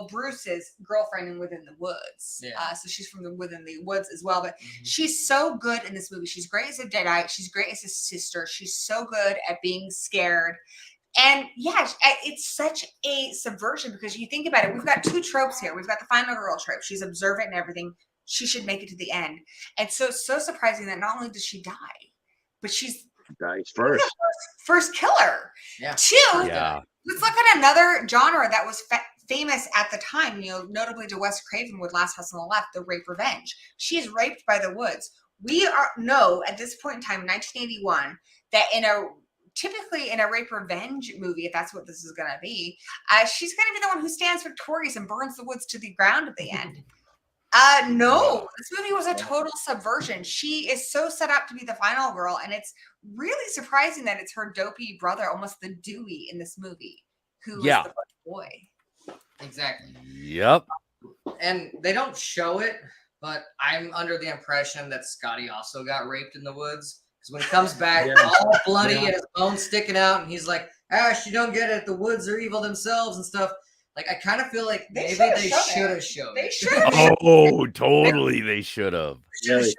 Bruce's girlfriend in Within the Woods. Yeah. So she's from Within the Woods as well, but she's so good in this movie. She's great as a Deadite. She's great as a sister. She's so good at being scared. And yeah, it's such a subversion, because you think about it, we've got two tropes here. We've got the final girl trope. She's observant and everything. She should make it to the end. And so it's so surprising that not only does she die, but she's dies first. First killer. Yeah. Two, let's look at another genre that was famous at the time, notably to Wes Craven with Last House on the Left, the rape revenge. She is raped by the woods. We know at this point in time, 1981, that typically in a rape revenge movie, if that's what this is going to be, she's going to be the one who stands victorious and burns the woods to the ground at the end. No, this movie was a total subversion. She is so set up to be the final girl, and it's really surprising that it's her dopey brother, almost the Dewey in this movie, who is the boy. Exactly. Yep. And they don't show it, but I'm under the impression that Scotty also got raped in the woods. Because when he comes back, all bloody and his bones sticking out, and he's like, Ash, you don't get it. The woods are evil themselves and stuff. Like, I kind of feel like maybe they should have shown it. They should have. Oh, totally. They should have. Like,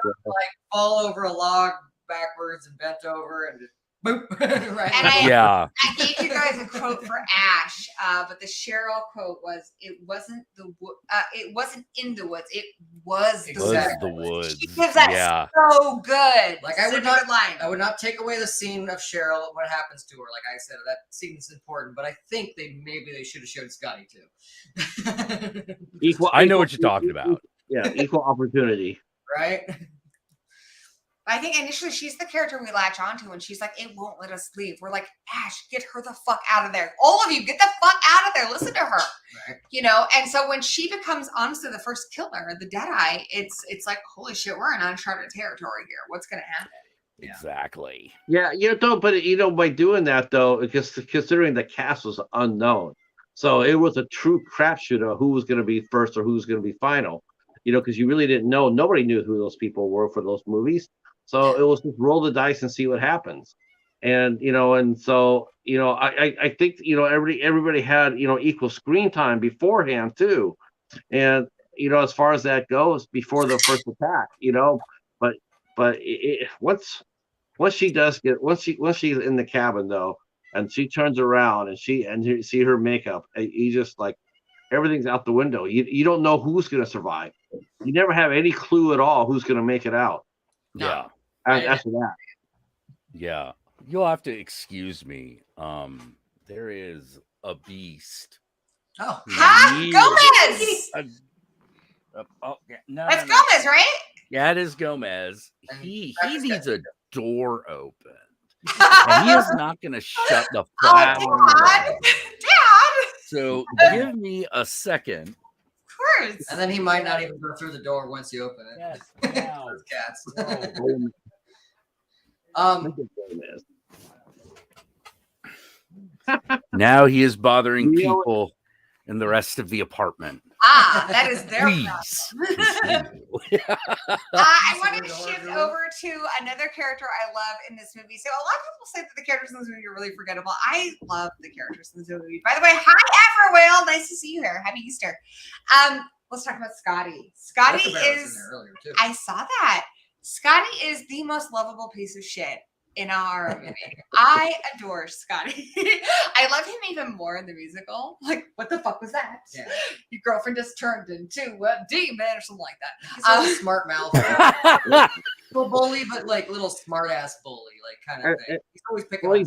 fall over a log backwards and bent over and just boop. Right. And I gave you guys a quote for Ash, but the Cheryl quote was, "It wasn't in the woods. It was the woods." She gives that so good. Like, I would not take away the scene of Cheryl, what happens to her. Like I said, that scene is important, but I think maybe they should have showed Scotty too. I know what you're talking about. Yeah, equal opportunity. Right. I think initially she's the character we latch onto, and she's like, it won't let us leave. We're like, Ash, get her the fuck out of there. All of you, get the fuck out of there. Listen to her. Right. And so when she becomes honestly the first killer, the Deadeye, it's like, holy shit, we're in uncharted territory here. What's going to happen? Exactly. Yeah, but by doing that though, because considering the cast was unknown, so it was a true crapshoot of who was going to be first or who's going to be final. Because you really didn't know. Nobody knew who those people were for those movies. So it was just roll the dice and see what happens. And, I think, everybody had, equal screen time beforehand too. And, as far as that goes, before the first attack, but once she's in the cabin though, and she turns around and you see her makeup, you just like, everything's out the window. You don't know who's going to survive. You never have any clue at all who's going to make it out. Yeah. After that. Yeah. You'll have to excuse me. There is a beast. Oh. Gomez! That's Gomez, right? Yeah, it is Gomez. He needs a door open. And he is not going to shut the fuck up. Dad! So give me a second. Of course. And then he might not even go through the door once you open it. Yes, now. Those cats. Now he is bothering Real- people in the rest of the apartment. That is their problem. Please. continue. I want to shift over to another character I love in this movie. So a lot of people say that the characters in this movie are really forgettable. I love the characters in this movie. By the way, hi Everwhale, nice to see you here. Happy Easter. Let's talk about Scotty. Scotty Letterboxd was in is. there earlier too. I saw that. Scotty is the most lovable piece of shit in our movie. I adore Scotty. I love him even more in the musical. Like, what the fuck was that? Yeah. Your girlfriend just turned into a demon or something like that. He's a little smart mouth. Little bully, but like little smart ass bully, like kind of thing. He's always picking Well,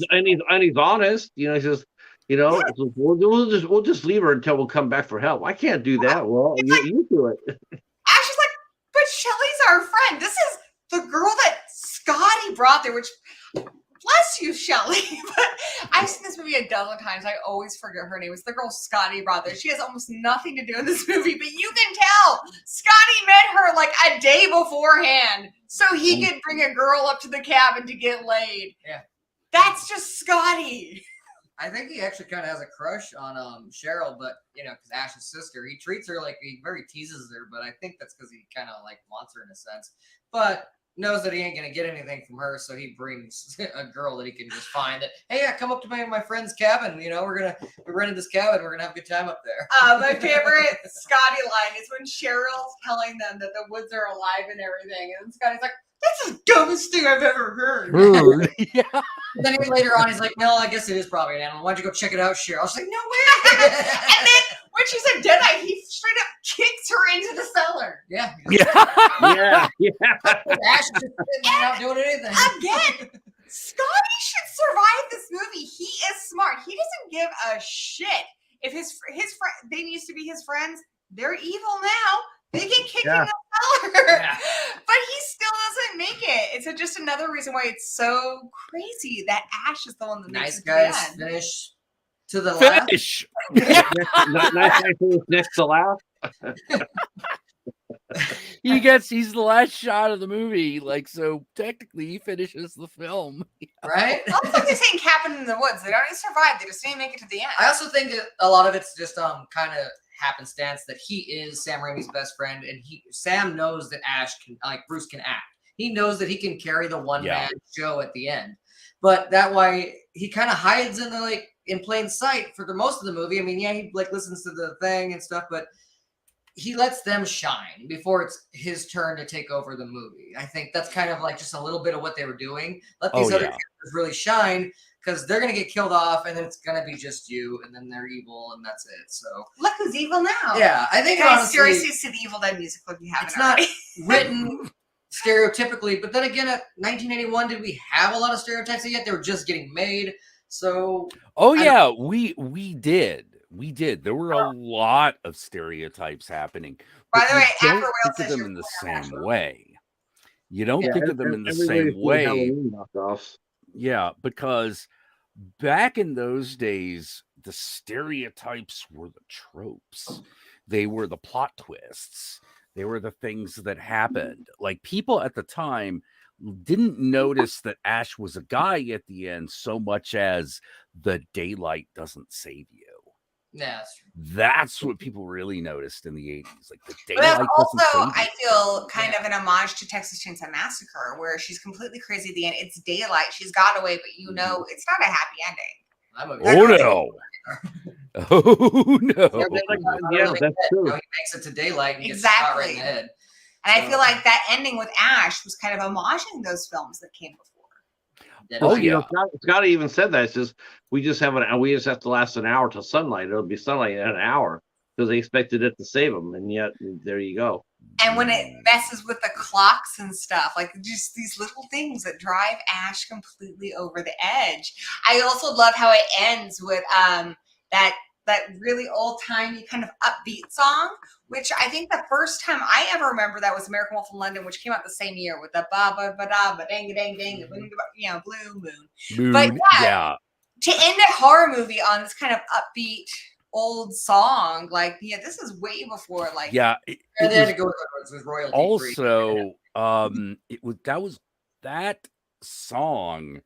on he's honest. You know, he says, you know, we'll just leave her until we'll come back for help. I can't do that. Well, you do it. Ash is like, but Shelly's our friend. This is the girl that Scotty brought there, which bless you, Shelly. But I've seen this movie a dozen times. I always forget her name. It's the girl Scotty brought there. She has almost nothing to do in this movie, but you can tell Scotty met her like a day beforehand so he could bring a girl up to the cabin to get laid. Yeah. That's just Scotty. I think he actually kind of has a crush on Cheryl, but you know, because Ash's sister, he treats her like he very teases her, but I think that's because he kind of like wants her in a sense, but knows that he ain't gonna get anything from her, so he brings a girl that he can just find that, hey, yeah, come up to my friend's cabin. You know, we rented this cabin. We're gonna have a good time up there. My favorite Scotty line is when Cheryl's telling them that the woods are alive and everything, and Scotty's like, "That's the dumbest thing I've ever heard." Yeah. Then later on, he's like, "No, I guess it is probably an animal. Why don't you go check it out, Cheryl?" I was like, "No way!" And then when she's a deadite, he straight up kicks her into the cellar. Yeah, Yeah. Ash is just sitting there not doing anything. Again, Scotty should survive this movie. He is smart. He doesn't give a shit if his friend, they used to be his friends. They're evil now. They get kicked in the cellar, but he still doesn't make it. It's just another reason why it's so crazy that Ash is the one that makes Nice it guys to the end. finish to the last. Finish. Nice next to last. He's the last shot of the movie. Like, so technically he finishes the film. Right? Also, they say cabin in the woods. They don't even survive. They just didn't make it to the end. I also think that a lot of it's just kind of happenstance that he is Sam Raimi's best friend, and Sam knows that Bruce can act. He knows that he can carry the one-man show at the end, but that why he kind of hides in plain sight for the most of the movie. I mean, yeah, he listens to the thing and stuff, but he lets them shine before it's his turn to take over the movie. I think that's kind of like just a little bit of what they were doing. Let these other characters really shine, because they're going to get killed off, and then it's going to be just you, and then they're evil, and that's it. So Look who's evil now. yeah, I think Guys, honestly, seriously, see the Evil Dead musical if you haven't. it's not already. written stereotypically, but then again, at 1981, did we have a lot of stereotypes yet? They were just getting made. So we did. There were a lot of stereotypes happening. By the way, you don't Afro Whale think says of them you're in the playing same Afro. way. You don't think of them in the same way. Yeah, because back in those days, the stereotypes were the tropes. They were the plot twists. They were the things that happened. Like, people at the time didn't notice that Ash was a guy at the end so much as the daylight doesn't save you. yeah, that's true. That's what people really noticed in the 80s. Like, the But daylight that's doesn't also, save I feel, kind of an homage to Texas Chainsaw Massacre, where she's completely crazy at the end. It's daylight. She's got away, but you know it's not a happy ending. Oh no! Oh no! Yeah, that's true. He makes it to daylight and gets shot right in the head. And I feel like that ending with Ash was kind of homaging those films that came before. Oh, You yeah. know, Scott even said that. It says we just have to last an hour till sunlight. It'll be sunlight in an hour because they expected it to save them, and yet there you go. And when it messes with the clocks and stuff, like just these little things that drive Ash completely over the edge. I also love how it ends with that really old-timey kind of upbeat song, which I think the first time I ever remember that was American Wolf in London, which came out the same year with the ba ba ba da ba dang dang dang, you know, blue moon. But yeah, to end a horror movie on this kind of upbeat old song. Like, yeah, this is way before like Yeah, And it they had was to go with royalty free. also that song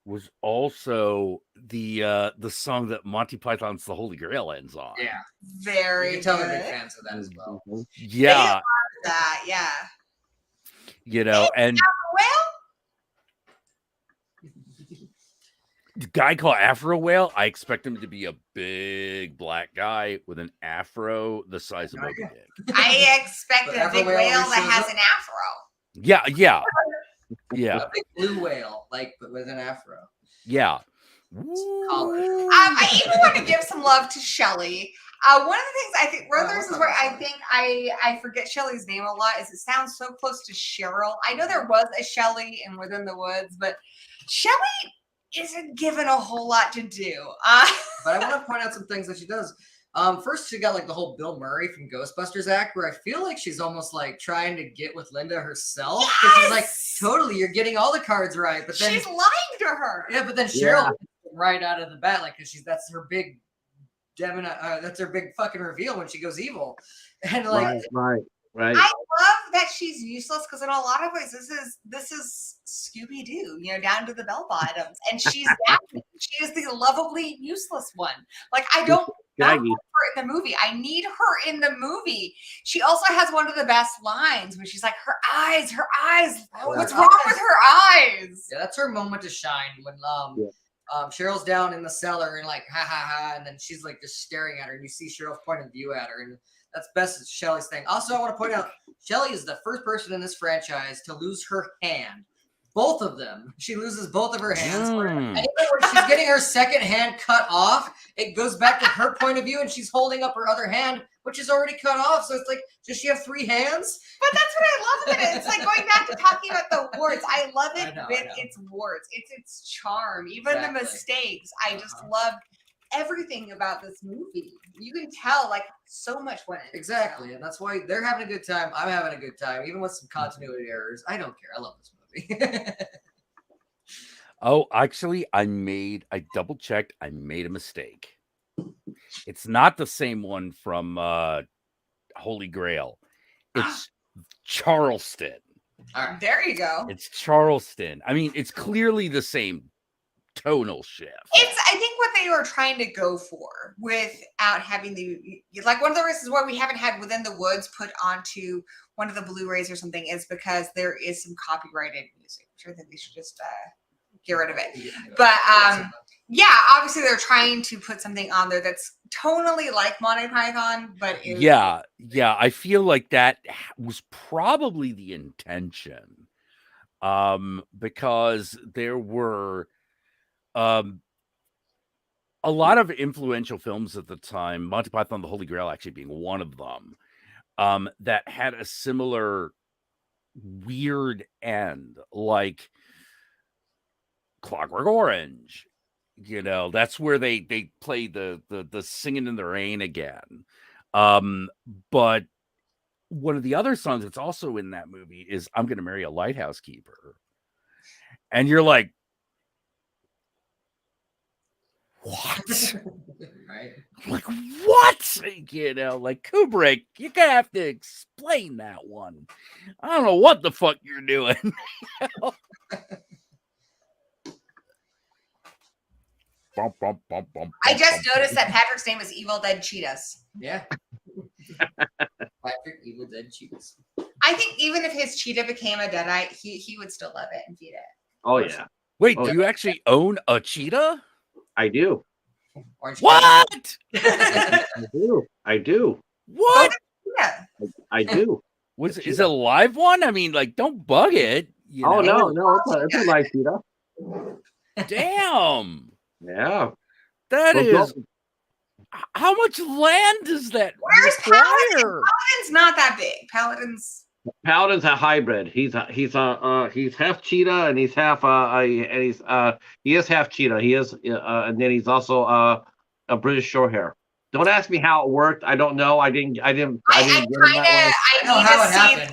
was also the song that Monty Python's The Holy Grail ends on. Yeah, very you can tell good. they're big fans of that as well. Yeah, That, yeah. you know, and Well, the guy called Afro Whale, I expect him to be a big black guy with an afro the size of Moby Dick. I expect But a Afro big Whale whale always that shows has up. an afro. Yeah, yeah, yeah, A big blue whale, like but with an afro. yeah. I even want to give some love to Shelley. One of the things I think, one of the reasons where I think I forget Shelley's name a lot is it sounds so close to Cheryl. I know there was a Shelley in Within the Woods, but Shelley isn't given a whole lot to do. But I want to point out some things that she does. First, she got like the whole Bill Murray from Ghostbusters act, where I feel like she's almost like trying to get with Linda herself. Because she's like, totally, you're getting all the cards right. But then she's lying to her. yeah, but then Cheryl right out of the bat, like, because that's her big that's her big fucking reveal when she goes evil. And like, right. I love that she's useless because in a lot of ways this is Scooby Doo, you know, down to the bell bottoms, and she's that. She is the lovably useless one. Like I don't want her in the movie. I need her in the movie. She also has one of the best lines when she's like, her eyes. What's wrong with her eyes? Yeah, that's her moment to shine when Cheryl's down in the cellar and like ha ha ha, and then she's like just staring at her, and you see Cheryl's point of view at her, and that's best Shelley's thing. Also, I want to point out Shelley is the first person in this franchise to lose her hand. Both of them. She loses both of her hands. And even when she's getting her second hand cut off, it goes back to her point of view, and she's holding up her other hand, which is already cut off. So it's like, does she have 3 hands? But that's what I love about it. It's like going back to talking about the warts. I love it with its warts. It's its charm. Even the mistakes. I just love everything about this movie. You can tell like so much went in. Exactly. And that's why they're having a good time. I'm having a good time, even with some continuity errors. I don't care. I love this movie. Oh, actually, I double checked. I made a mistake. It's not the same one from Holy Grail. It's Charleston. All right. There you go. It's Charleston. I mean, it's clearly the same tonal shift. I think what they were trying to go for without having like one of the reasons why we haven't had Within the Woods put onto one of the Blu-rays or something is because there is some copyrighted music, which I think they should just get rid of it. But yeah, obviously they're trying to put something on there that's tonally like Monty Python, but yeah, I feel like that was probably the intention, because there were a lot of influential films at the time, Monty Python, The Holy Grail actually being one of them, that had a similar weird end, like Clockwork Orange. You know, that's where they play the Singing in the Rain again. But one of the other songs that's also in that movie is I'm Gonna Marry a Lighthouse Keeper. And you're like, what? Right? Like, what? You know, like Kubrick, you're gonna have to explain that one. I don't know what the fuck you're doing. I just noticed that Patrick's name is Evil Dead Cheetahs. Yeah. Patrick Evil Dead Cheetahs. I think even if his cheetah became a deadite, he would still love it and feed it. Oh yeah. Wait, do you actually own a cheetah? I do. Orange What? I do. What? Yeah. I do. Is it a live one? I mean, like, don't bug it. You Oh know? no, it's a live cheetah. Damn. Yeah. That Well, is. How much land does that Where's require? Paladin's not that big. Paladin's a hybrid. He's half cheetah and he's half he is half cheetah. He is and then he's also a British Shorthair. Don't ask me how it worked. I don't know. I didn't get him that way.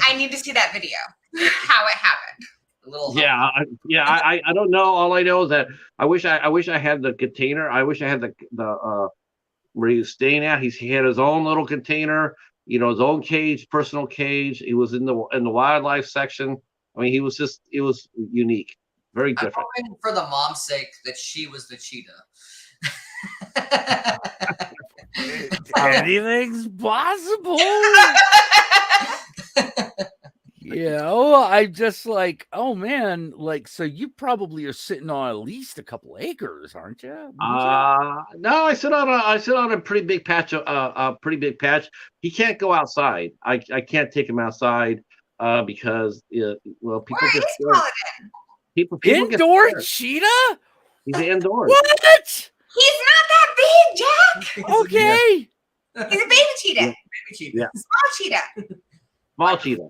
I need to see that video. How it happened. I don't know. All I know is that I wish I had the container. I wish I had where he was staying at. He had his own little container, his own cage, personal cage. He was in the wildlife section. I mean, it was unique, very I'm different. hoping for the mom's sake that she was the cheetah. Anything's possible. I'm just like, oh man, like, so you probably are sitting on at least a couple acres, aren't you? No, I sit on a pretty big patch. He can't go outside. I can't take him outside because people Where get is scared. Paladin? People Indoor get scared. cheetah? He's indoors. What? He's not that big, Jack. Okay. He's a baby cheetah. Yeah. Baby cheetah. Yeah. Small cheetah. Small cheetah.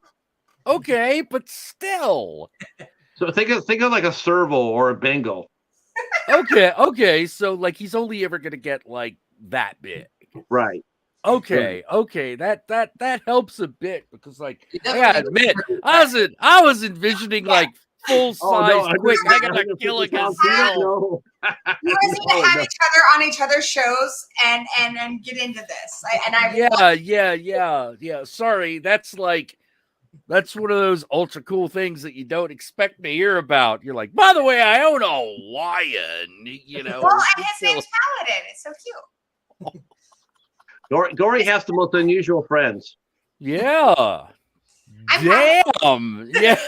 Okay, but still. So think of like a serval or a Bengal. Okay. So like he's only ever gonna get like that big. Right. Okay. That helps a bit because like You I gotta definitely- admit, I was envisioning like full size quick. I gotta kill a 150 pound cheetah? gazelle. No. You guys need to Oh, have no. each other on each other's shows and get into this. Yeah. Sorry, that's one of those ultra cool things that you don't expect to hear about. You're like, by the way, I own a lion. Well, and his name's Paladin. It's so cute. Gory has the most unusual friends. Yeah. I'm Damn. Yeah.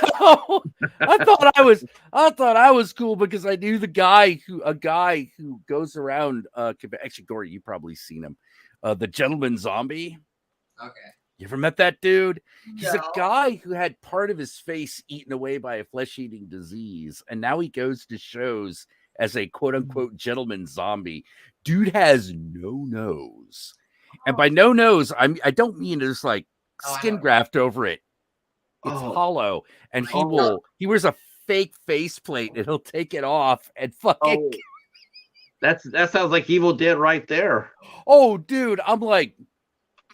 I thought I was cool because I knew a guy who goes around actually, Gory, you probably seen him. The Gentleman Zombie. Okay. You ever met that dude? He's No. a guy who had part of his face eaten away by a flesh-eating disease, and now he goes to shows as a quote-unquote gentleman zombie. Dude has no nose. And by no nose, I don't mean there's like skin graft over it. It's hollow, and he wears a fake faceplate, and he'll take it off and fucking. That sounds like Evil Dead right there. Oh, dude, I'm like,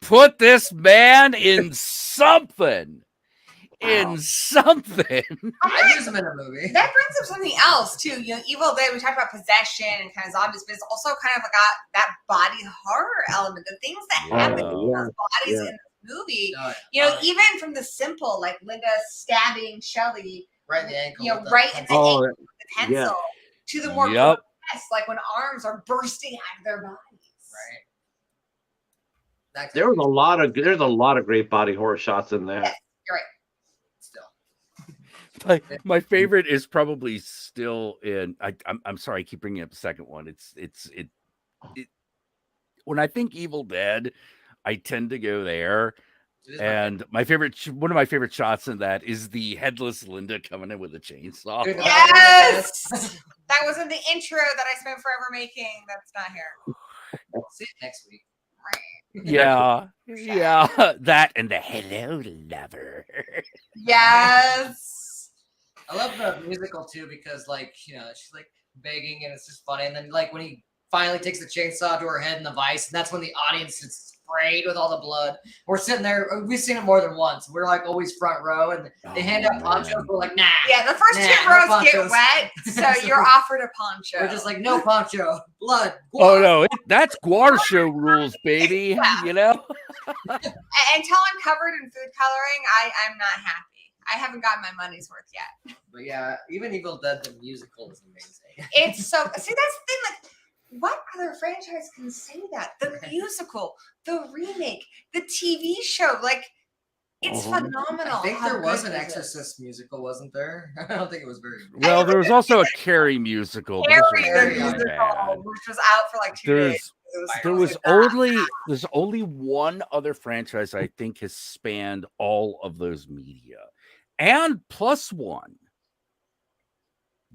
put this man in something. In something. I use them in a movie. That brings up something else too. Evil Dead. We talked about possession and kind of zombies, but it's also kind of got that body horror element. The things that happen to those bodies in the movie. Even from the simple, like Linda stabbing Shelly right in the ankle. Right in the ankle with the pencil, to the more grotesque, like when arms are bursting out of their bodies. Right. There's a lot of great body horror shots in there. Yes, you're right. My favorite is probably still in. I'm sorry, I keep bringing up the second one. It when I think Evil Dead, I tend to go there. And one of my favorite shots in that is the headless Linda coming in with a chainsaw. Yes, that was in the intro that I spent forever making. That's not here. We'll see it next week. Yeah, that and the hello lover. Yes. I love the musical too because she's like begging and it's just funny. And then like when he finally takes the chainsaw to her head in the vice, and that's when the audience is sprayed with all the blood. We're sitting there, we've seen it more than once. We're like always front row, and they hand out ponchos. We're like, nah. Yeah, the first two rows get wet, so you're offered a poncho. We're just like, no poncho, blood. Guar. Oh no, that's Guar show rules, baby. Until I'm covered in food coloring, I'm not happy. I haven't gotten my money's worth yet. But yeah, even Evil Dead the musical is amazing. It's so that's the thing. Like, what other franchise can say that? The musical, the remake, the TV show, like it's phenomenal. I think there was an Exorcist musical, wasn't there? I don't think it was very good. Well, there was also a Carrie musical. Carrie musical, which was out for like 2 days. There's only one other franchise I think has spanned all of those media, and plus one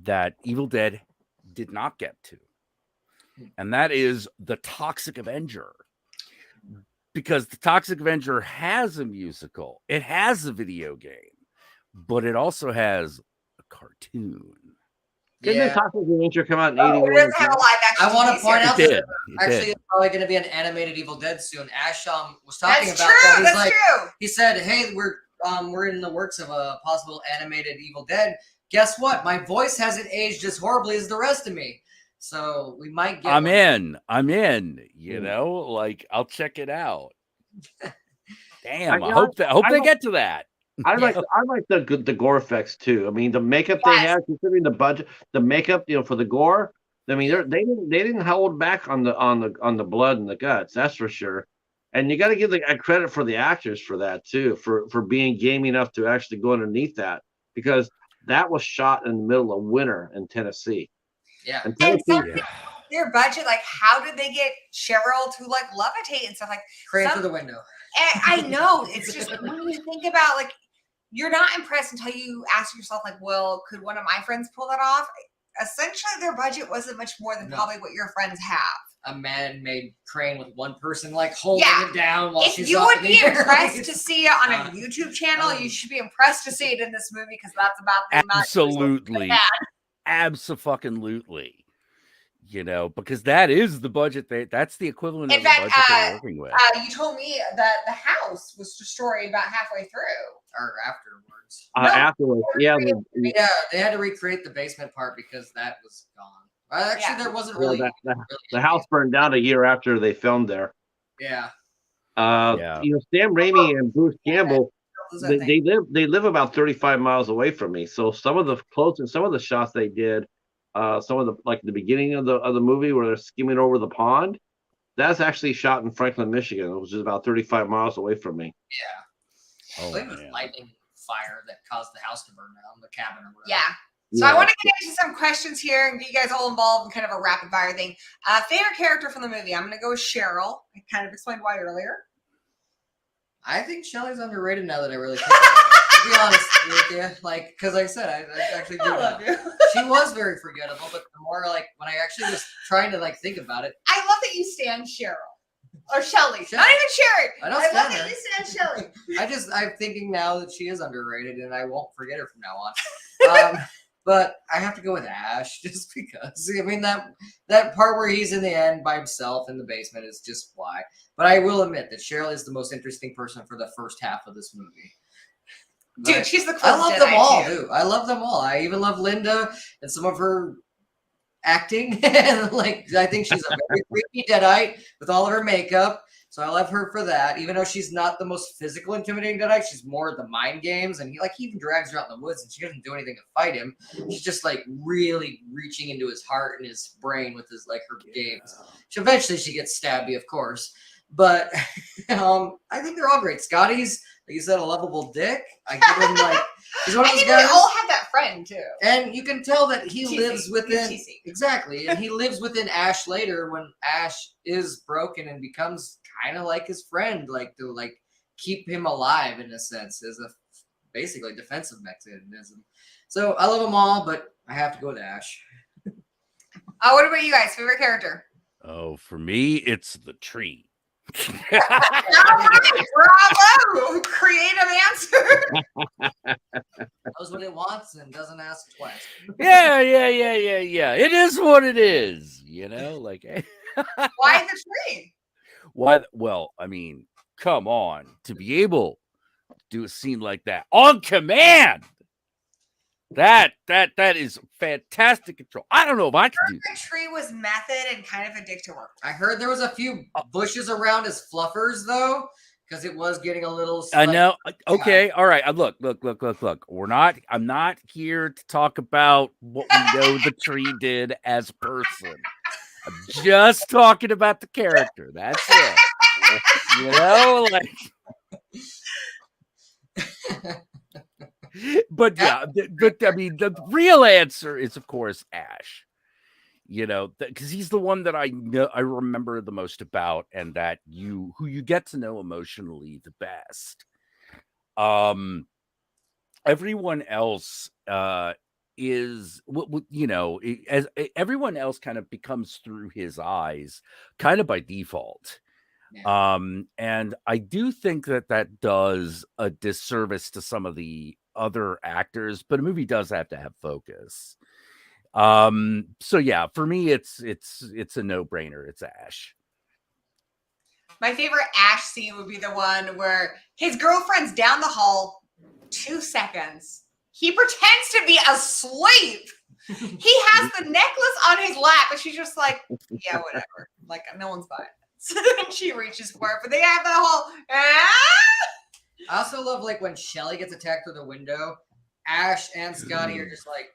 that Evil Dead did not get to, and that is the Toxic Avenger. Because the Toxic Avenger has a musical, it has a video game, but it also has a cartoon. Didn't the Toxic Avenger come out in 81? It doesn't have a live action. I want to point out that actually did. it's probably going to be an animated Evil Dead soon. Asham was talking That's about true. that. That's true. He said, "Hey, we're in the works of a possible animated Evil Dead. Guess what? My voice hasn't aged as horribly as the rest of me." So we might get. I'm one. in. You Mm. know, like I'll check it out. Damn, I I hope I they like get to that. I You like know? I like the gore effects too. I mean, the makeup they Yes. had, considering the budget, the makeup, for the gore. I mean, they didn't hold back on the blood and the guts. That's for sure. And you got to give the credit for the actors for that too, for being game enough to actually go underneath that, because that was shot in the middle of winter in Tennessee. Yeah. And And Tennessee, some their budget, like how did they get Cheryl to like levitate and stuff like Crane some- through the window. I know. It's just when you think about like you're not impressed until you ask yourself, like, well, could one of my friends pull that off? Essentially, their budget wasn't much more than probably what your friends have. A man-made crane with one person like holding Yeah. it down while If she's you up would in the be air, impressed like, to see it on a YouTube channel, you should be impressed to see it in this movie because that's about the amount. Absolutely. Abso-fucking-lutely. You know, because that is the budget that's the equivalent In of the fact, budget they're working with. You told me that the house was destroyed about halfway through. or afterwards. No. afterwards, yeah, Yeah, they had to recreate the basement part because that was gone. Actually, Yeah. there wasn't well, really. the house burned down a year after they filmed there. Yeah. Yeah. Sam Raimi and Bruce Campbell, Was that they thing. live about 35 miles away from me. So some of the close and some of the shots they did, some of the like the beginning of the movie where they're skimming over the pond, that's actually shot in Franklin, Michigan, which is about 35 miles away from me. Yeah. Oh, I think it was man. lightning fire that caused the house to burn down, the cabin or whatever. Yeah. So I want to get into some questions here and get you guys all involved in kind of a rapid fire thing. Favorite character from the movie? I'm going to go with Cheryl. I kind of explained why earlier. I think Shelley's underrated now that I really think about it. To be honest with you, like, because like I said, I actually do. I love Know. you. She was very forgettable, but the more like when I actually was trying to like think about it, I love that you stand Cheryl. Or Shelly. Shelly. Not even Sherry. I don't love stand that her. you stand Shelly. I'm thinking now that she is underrated, and I won't forget her from now on. But I have to go with Ash just because. I mean that part where he's in the end by himself in the basement is just why. But I will admit that Cheryl is the most interesting person for the first half of this movie. Dude, But she's the coolest I love them Jedi, all, too. dude. I love them all. I even love Linda and some of her acting. And like I think she's a very creepy Deadite with all of her makeup. So I love her for that. Even though she's not the most physical intimidating Deadite, she's more the mind games. And he even drags her out in the woods and she doesn't do anything to fight him. She's just like really reaching into his heart and his brain with his like her games. Eventually she gets stabby, of course. But I think they're all great. Scotty's, like you said, a lovable dick. I give him like he's one of I those think we guys. all have that friend too. And you can tell that he Cheesy. lives within He's cheesy. exactly, and he lives within Ash later when Ash is broken and becomes kind of like his friend, like to like keep him alive in a sense as a basically defensive mechanism. So I love them all, but I have to go with Ash. What about you guys? Favorite character? Oh, for me, it's the tree. All right, bravo! Creative answer. Knows what it wants and doesn't ask twice. yeah. It is what it is, you know, like Why the tree? why well, I mean, come on, to be able to do a scene like that on command. That is fantastic control. I don't know if I could do The tree was method and kind of a dick to work. I heard there was a few bushes around as fluffers though, because it was getting a little. I know. Okay. All right. Look. I'm not here to talk about what we know the tree did as a person. I'm just talking about the character. That's it. You know, like. But yeah, but I mean, the real answer is, of course, Ash. You know, because he's the one that I remember the most about, and that who you get to know emotionally the best. Everyone else is, you know, as everyone else kind of becomes through his eyes, kind of by default. Yeah. And I do think that does a disservice to some of the other actors, but a movie does have to have focus. So yeah, for me, it's a no-brainer. It's Ash. My favorite Ash scene would be the one where his girlfriend's down the hall, 2 seconds. He pretends to be asleep He has the necklace on his lap, and she's just like, yeah, whatever. Like, no one's buying it. So then she reaches for it, but they have the whole, I also love like when Shelly gets attacked through the window. Ash and Scotty are just like.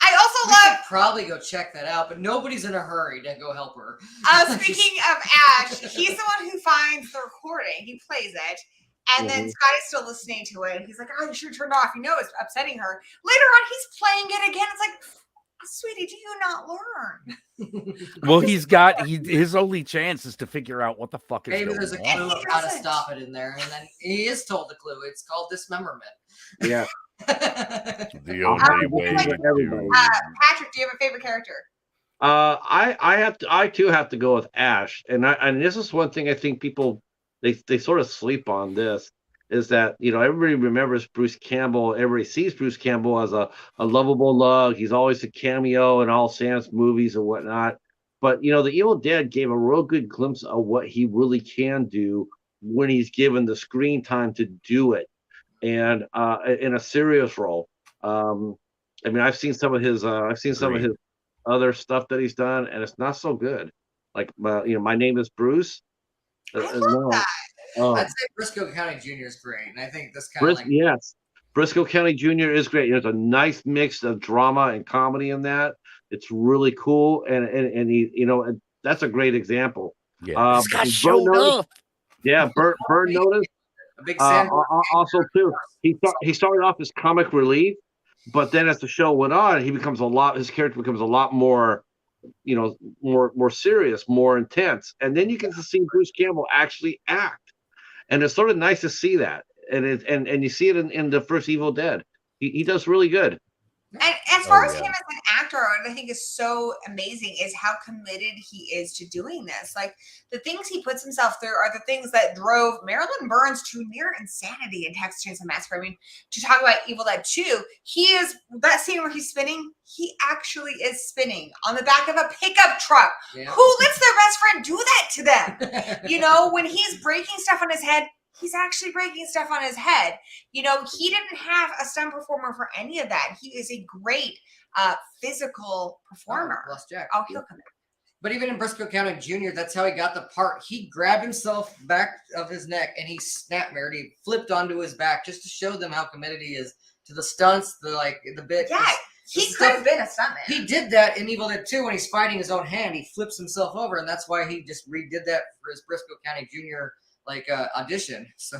I also We love. could probably go check that out, but nobody's in a hurry to go help her. Speaking of Ash, he's the one who finds the recording. He plays it. And then Scotty's still listening to it. He's like, oh, you should have turned it off. You know it's upsetting her. Later on, he's playing it again. It's like, sweetie, do you not learn? Well, he's got his only chance is to figure out what the fuck is Maybe going there's a on. clue of how to stop it in there, and then he is told the clue. It's called dismemberment. Yeah. The only way like to everybody. do Patrick, do you have a favorite character? I too have to go with Ash, and this is one thing I think people they sort of sleep on. This is that everybody remembers Bruce Campbell. Everybody sees Bruce Campbell as a lovable lug. He's always a cameo in all Sam's movies and whatnot. But the Evil Dead gave a real good glimpse of what he really can do when he's given the screen time to do it, and in a serious role. I mean, I've seen some of his other stuff that he's done, and it's not so good. Like, My Name is Bruce. I love that. I'd say Briscoe County Jr. is great, and I think this kind of like yes, Briscoe County Jr. is great. There's a nice mix of drama and comedy in that. It's really cool, and he, and that's a great example. Yeah, this guy showed up. Yeah, Burn Notice. a big Sam. Also, too, he started off as comic relief, but then as the show went on, his character becomes a lot more, more serious, more intense, and then you get to see Bruce Campbell actually act. And it's sort of nice to see that, and you see it in the first Evil Dead. He does really good. And as far as him as an actor, what I think is so amazing is how committed he is to doing this. Like, the things he puts himself through are the things that drove Marilyn Burns to near insanity in Texas Chainsaw Massacre. I mean, to talk about Evil Dead 2, that scene where he's spinning, he actually is spinning on the back of a pickup truck. Yeah. Who lets their best friend do that to them? When he's breaking stuff on his head, he's actually breaking stuff on his head. He didn't have a stunt performer for any of that. He is a great physical performer. Lost Jack. Oh, he'll come in. But even in Briscoe County Jr., that's how he got the part. He grabbed himself back of his neck and he snapped mirrored. He flipped onto his back just to show them how committed he is to the stunts, the bit. Yeah, he could have been a stuntman. He did that in Evil Dead 2 when he's fighting his own hand. He flips himself over, and that's why he just redid that for his Briscoe County Jr. Audition. So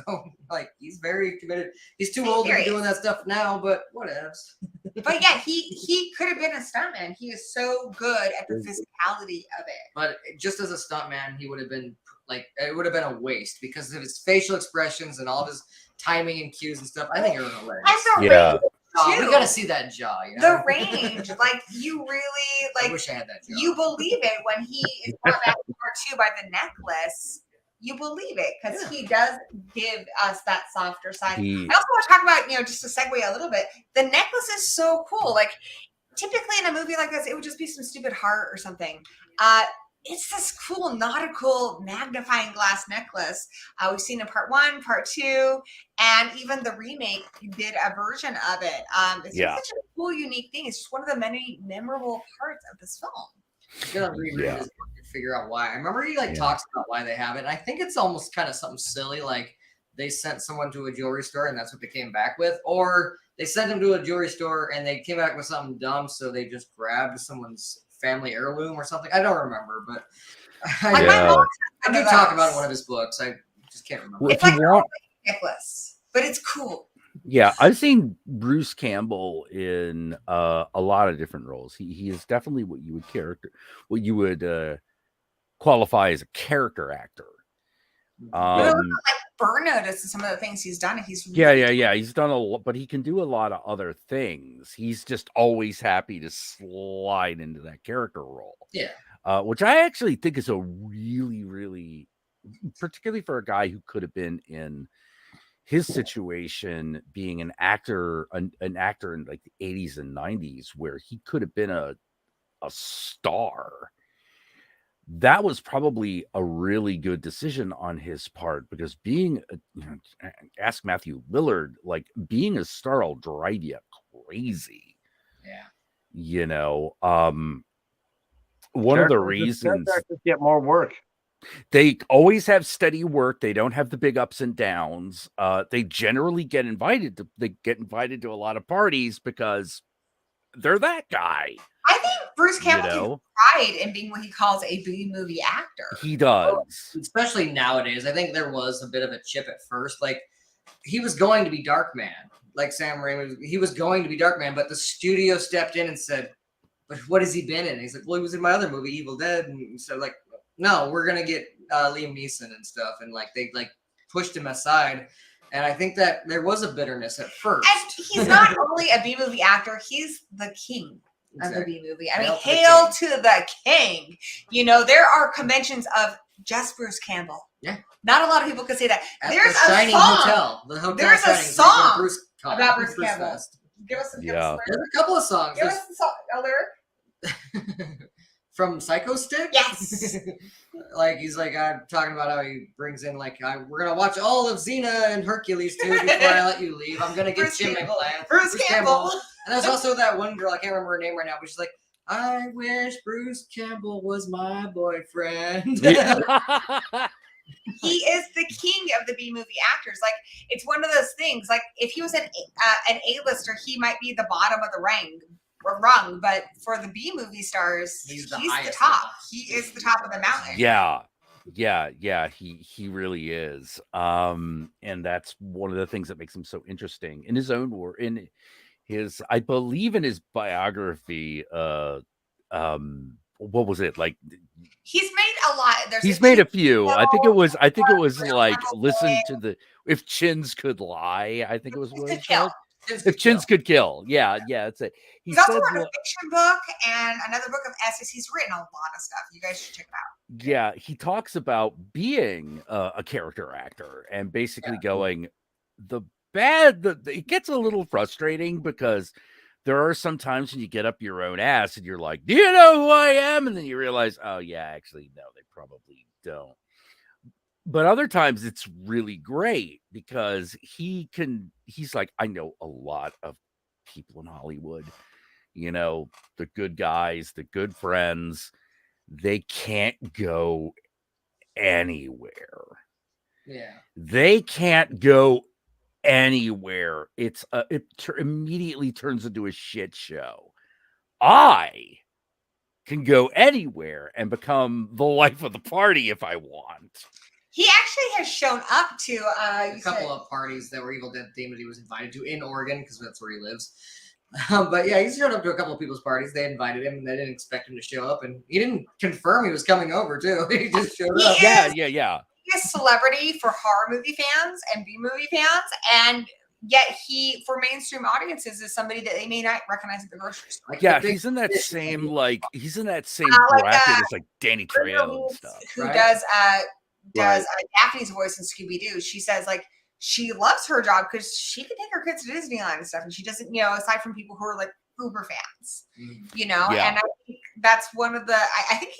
he's very committed. He's too old to be doing that stuff now, but whatevs. But yeah, he could have been a stuntman. He is so good at the physicality of it. But just as a stuntman, he would have been it would have been a waste because of his facial expressions and all of his timing and cues and stuff. I think it was hilarious. And the range, we gotta see that jaw. The range, you really I wish I had that jaw. You believe it when he is brought back to part 2 by the necklace. You believe it because he does give us that softer side. I also want to talk about, just to segue a little bit, the necklace is so cool. Like, typically in a movie like this, it would just be some stupid heart or something. It's this cool nautical magnifying glass necklace. We've seen in part 1, part 2, and even the remake did a version of it. It's such a cool, unique thing. It's just one of the many memorable parts of this film. I'm gonna reread this book and figure out why. I remember he talks about why they have it. And I think it's almost kind of something silly, like they sent someone to a jewelry store and that's what they came back with, or they sent them to a jewelry store and they came back with something dumb, so they just grabbed someone''s family heirloom or something. I don't remember, but I do talk about it in one of his books. I just can't remember. It's like a necklace, but it's cool. Yeah, I've seen Bruce Campbell in a lot of different roles. He is definitely what you would qualify as a character actor. Like Burn Notice and some of the things he's done. He's He's done a lot, but he can do a lot of other things. He's just always happy to slide into that character role. Yeah, which I actually think is a really, really, particularly for a guy who could have been in his situation, being an actor in like the 80s and 90s, where he could have been a star. That was probably a really good decision on his part, because ask Matthew Lillard, being a star will drive you crazy. Yeah. You know, one of the reasons characters get more work. they always have steady work, they don't have the big ups and downs. They generally get invited to a lot of parties because they're that guy. I think Bruce You Campbell takes know, pride in being what he calls a B movie actor. he does. Especially nowadays. I think there was a bit of a chip at first. Like, he was going to be Darkman. Like Sam Raimi, he was going to be Darkman, but the studio stepped in and said, but what has he been in? And he's like, well, he was in my other movie, Evil Dead. And so, like, no, we're going to get Liam Neeson and stuff. And, like, they, like, pushed him aside. And I think that there was a bitterness at first. And he's not only a B movie actor, he's the king of the B movie. I mean, Hail hail to the king. You know, there are conventions of just Bruce Campbell. Yeah. Not a lot of people can say that. At There's the a Shining song Hotel. The hotel There's a Shining, song Bruce about Bruce Campbell. Fest. Give us some Yeah. There's a couple of songs. Give us the song, lyric. From Psycho Stick? Yes. Like, he's like, I'm talking about how he brings in, like, we're going to watch all of Xena and Hercules too before I let you leave. I'm going to get Bruce Jim Campbell. McClan. Bruce Campbell. And there's also that one girl, I can't remember her name right now, but she's like, I wish Bruce Campbell was my boyfriend. He is the king of the B movie actors. Like, it's one of those things. Like, if he was an A-lister, he might be the bottom of the rung. But for the B movie stars, he's the top. He is the top of the mountain. Yeah, he really is. And that's one of the things that makes him so interesting in his own work. In his, I believe, in his biography, what was it like? He's made a lot. He's made a few. I think it was like listen to the If Chins Could Lie. I think it was what it was called. If Chins Could Kill. Yeah, that's it. He's also written a fiction book and another book of essays. He's written a lot of stuff. You guys should check it out. Yeah, he talks about being a character actor and basically going it gets a little frustrating because there are some times when you get up your own ass and you're like, do you know who I am? And then you realize, oh yeah, actually, no, they probably don't. But other times it's really great because he's like, I know a lot of people in Hollywood, you know, the good guys, the good friends, they can't go anywhere. Yeah. They can't go anywhere. It immediately turns into a shit show. I can go anywhere and become the life of the party if I want. He actually has shown up to a couple of parties that were Evil Dead themed that he was invited to in Oregon because that's where he lives. But yeah, he's showed up to a couple of people's parties. They invited him and they didn't expect him to show up, and he didn't confirm he was coming over too. He just showed up. Yeah. He's a celebrity for horror movie fans and B movie fans, and yet he, for mainstream audiences, is somebody that they may not recognize at the grocery store. Like he's in that same bracket as like Danny Trejo and stuff. Who does Daphne's voice in Scooby-Doo. She says like she loves her job because she can take her kids to Disneyland and stuff, and she doesn't, aside from people who are like uber fans, and I think that's one of the I think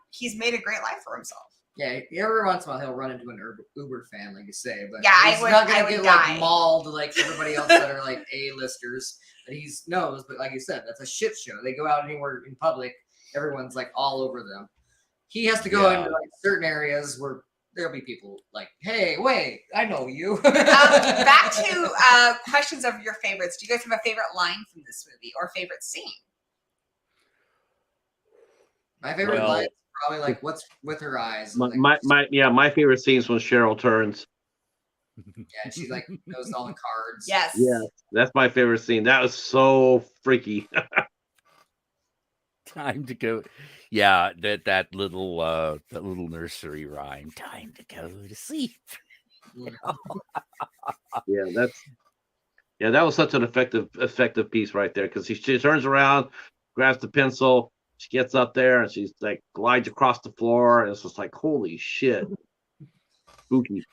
he's made a great life for himself. Yeah, every once in a while he'll run into an Uber fan, like you say, but he's not gonna get like mauled like everybody else that are like A-listers that he knows. But like you said, that's a shit show. They go out anywhere in public, everyone's like all over them. He has to go into like certain areas where there'll be people like, "Hey, wait, I know you." Back to questions of your favorites. Do you guys have a favorite line from this movie or favorite scene? My favorite line. Probably like what's with her eyes. My favorite scenes when Cheryl turns. Yeah, she like knows all the cards. Yes. Yeah, that's my favorite scene. That was so freaky. Time to go. Yeah, that little nursery rhyme. Time to go to sleep. That was such an effective piece right there because she turns around, grabs the pencil. She gets up there and she's like glides across the floor, and it's just like, holy shit, spooky.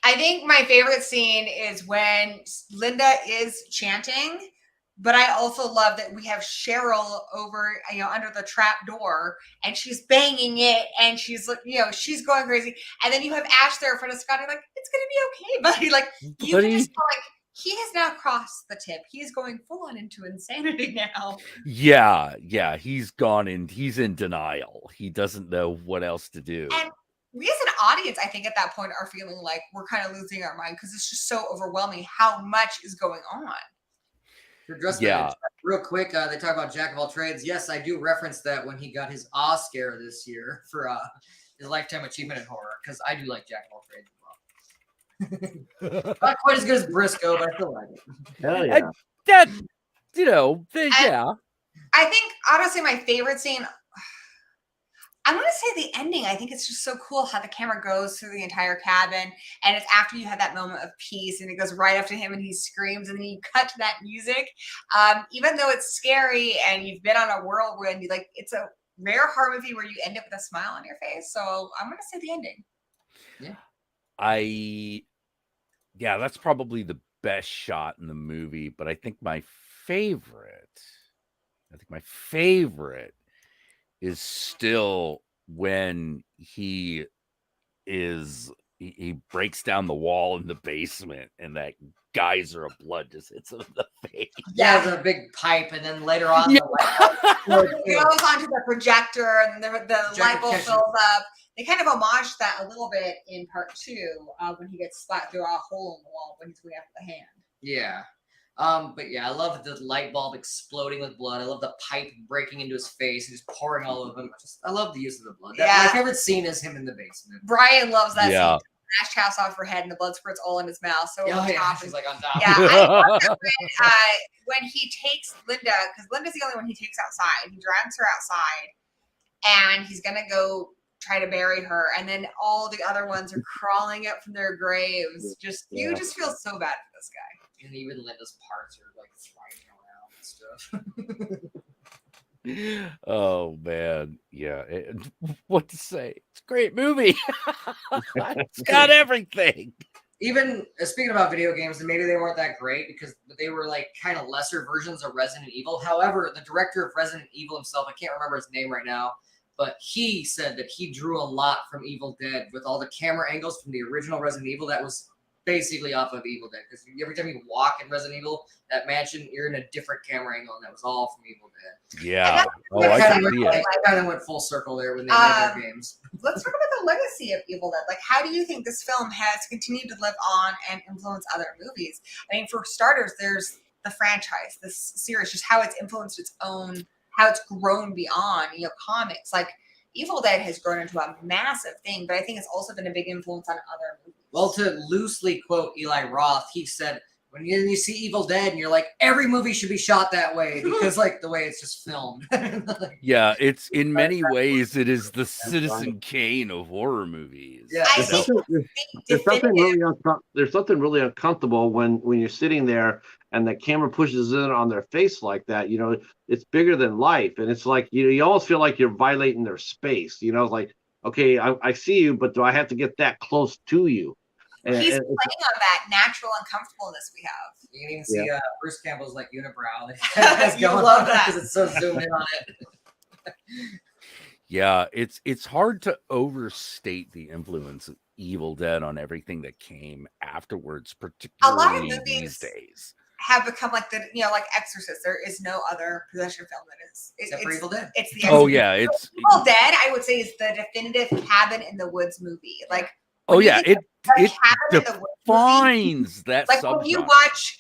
I think my favorite scene is when Linda is chanting, but I also love that we have Cheryl over, under the trap door, and she's banging it, and she's she's going crazy, and then you have Ash there in front of Scotty, like, it's gonna be okay, buddy. Like, you can just like he has now crossed the tip. He's going full on into insanity now. Yeah, he's gone in. He's in denial. He doesn't know what else to do. And we as an audience, I think at that point are feeling like we're kind of losing our mind because it's just so overwhelming how much is going on. To address that real quick, they talk about Jack of all trades. Yes, I do reference that when he got his Oscar this year for his Lifetime Achievement in Horror, because I do like Jack of all trades as well. Not quite as good as Briscoe, but I still like it. Hell yeah. That, yeah. I think honestly my favorite scene, I'm going to say the ending. I think it's just so cool how the camera goes through the entire cabin, and it's after you have that moment of peace, and it goes right up to him, and he screams, and then you cut to that music. Even though it's scary and you've been on a whirlwind, like it's a rare horror movie where you end up with a smile on your face. So I'm going to say the ending. Yeah, that's probably the best shot in the movie, but I think my favorite is still when he breaks down the wall in the basement and that geyser of blood just hits him in the face. Yeah, the big pipe, and then later on, It goes onto the projector, and the light bulb fills up. They kind of homage that a little bit in part 2 when he gets splat through a hole in the wall when he's going after the hand. Yeah. But yeah, I love the light bulb exploding with blood. I love the pipe breaking into his face and just pouring all over him. I love the use of the blood. My favorite scene is him in the basement. Brian loves that scene. Smash house off her head and the blood spurts all in his mouth. So she's like on top. Yeah, I love that when he takes Linda, because Linda's the only one he takes outside. He drags her outside, and he's gonna go try to bury her, and then all the other ones are crawling up from their graves. You just feel so bad for this guy. And even Linda's parts are like flying around and stuff. Oh man, yeah. What to say? It's a great movie. It's got everything. Even speaking about video games, and maybe they weren't that great because they were like kind of lesser versions of Resident Evil. However, the director of Resident Evil himself, I can't remember his name right now, but he said that he drew a lot from Evil Dead with all the camera angles from the original Resident Evil that was basically off of Evil Dead, because every time you walk in Resident Evil, that mansion, you're in a different camera angle, and that was all from Evil Dead. Yeah. I kind of went full circle there when they made their games. Let's talk about the legacy of Evil Dead. Like, how do you think this film has continued to live on and influence other movies? I mean, for starters, there's the franchise, this series, just how it's influenced its own, how it's grown beyond, comics. Like, Evil Dead has grown into a massive thing, but I think it's also been a big influence on other movies. Well, to loosely quote Eli Roth, he said, when you see Evil Dead and you're like, every movie should be shot that way because like the way it's just filmed. Yeah, it's in many ways, it is the Citizen Kane of horror movies. Yeah, there's something really uncomfortable when you're sitting there and the camera pushes in on their face like that. It's bigger than life, and it's like you almost feel like you're violating their space. Like, okay, I see you, but do I have to get that close to you? He's playing on that natural uncomfortableness we have. You can even see Bruce Campbell's like unibrow. You love that because it's so zoomed in on it. Yeah, it's hard to overstate the influence of Evil Dead on everything that came afterwards, particularly these days. Have become like like Exorcist. There is no other possession film that is except for Evil Dead. It's the Evil Dead. I would say is the definitive Cabin in the Woods movie. Like, it defines that. Like when you watch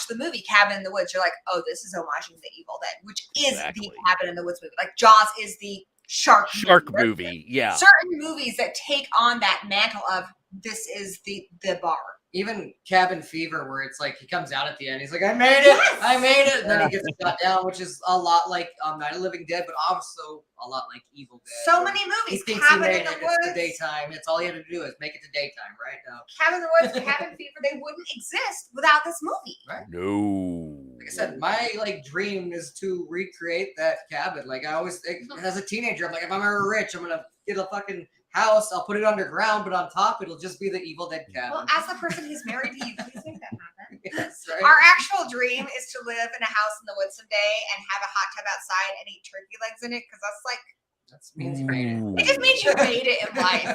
the movie Cabin in the Woods, you're like, oh, this is homaging the Evil Dead, which is the Cabin in the Woods movie. Like Jaws is the shark movie. Yeah. Certain movies that take on that mantle of this is the bar. Even Cabin Fever, where it's like he comes out at the end, he's like, I made it, I made it, and then he gets shot down, which is a lot like Night of the Living Dead, but also a lot like Evil Dead. So many movies. He thinks he made it. It's the daytime. It's all he had to do is make it to daytime, right? No. Cabin in the Woods, Cabin Fever, they wouldn't exist without this movie. Right? No. Like I said, my dream is to recreate that cabin. Like I always think, as a teenager, I'm like, if I'm ever rich, I'm gonna get a fucking house. I'll put it underground, but on top, it'll just be the Evil Dead cabin. Well, as the person who's married to you, please make that happen. Yes, right? Our actual dream is to live in a house in the woods someday and have a hot tub outside and eat turkey legs in it, because that's like. That means you made it. It just means you made it in life.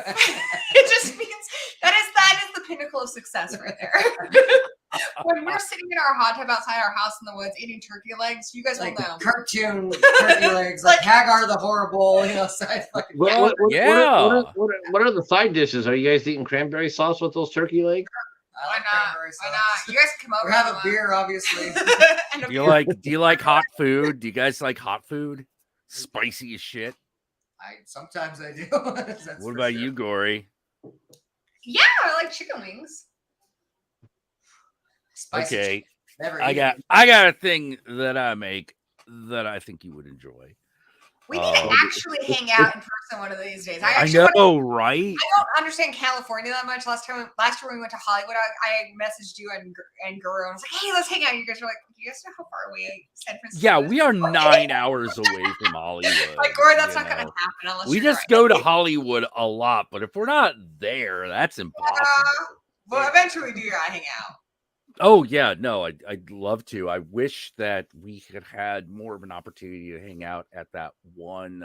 It just means that is the pinnacle of success right there. When we're sitting in our hot tub outside our house in the woods eating turkey legs, you guys Like will know. cartoon turkey legs, like Hagar the Horrible, side fucking. What are the side dishes? Are you guys eating cranberry sauce with those turkey legs? Why not? Why not? You guys can come over. We have a beer, obviously. And a Do beer. you like hot food? Do you guys like hot food? Spicy as shit. Sometimes I do. What about you, Gory? Yeah, I like chicken wings. Spicy Okay, chicken. Never I eaten. got a thing that I make that I think you would enjoy. We need to actually hang out in person one of these days. I know, right? I don't understand California that much. Last year when we went to Hollywood, I messaged you and Guru and I was like, "Hey, let's hang out." You guys were like, "Do you guys know how far away San Francisco Yeah, is?" we are 9 hours away from Hollywood. Like, Guru, that's you not going to know. happen unless We you're just go to Hollywood a lot, but if we're not there, that's impossible. Well, eventually we do gotta hang out. Oh yeah, no, I'd love to. I wish that we had had more of an opportunity to hang out at that one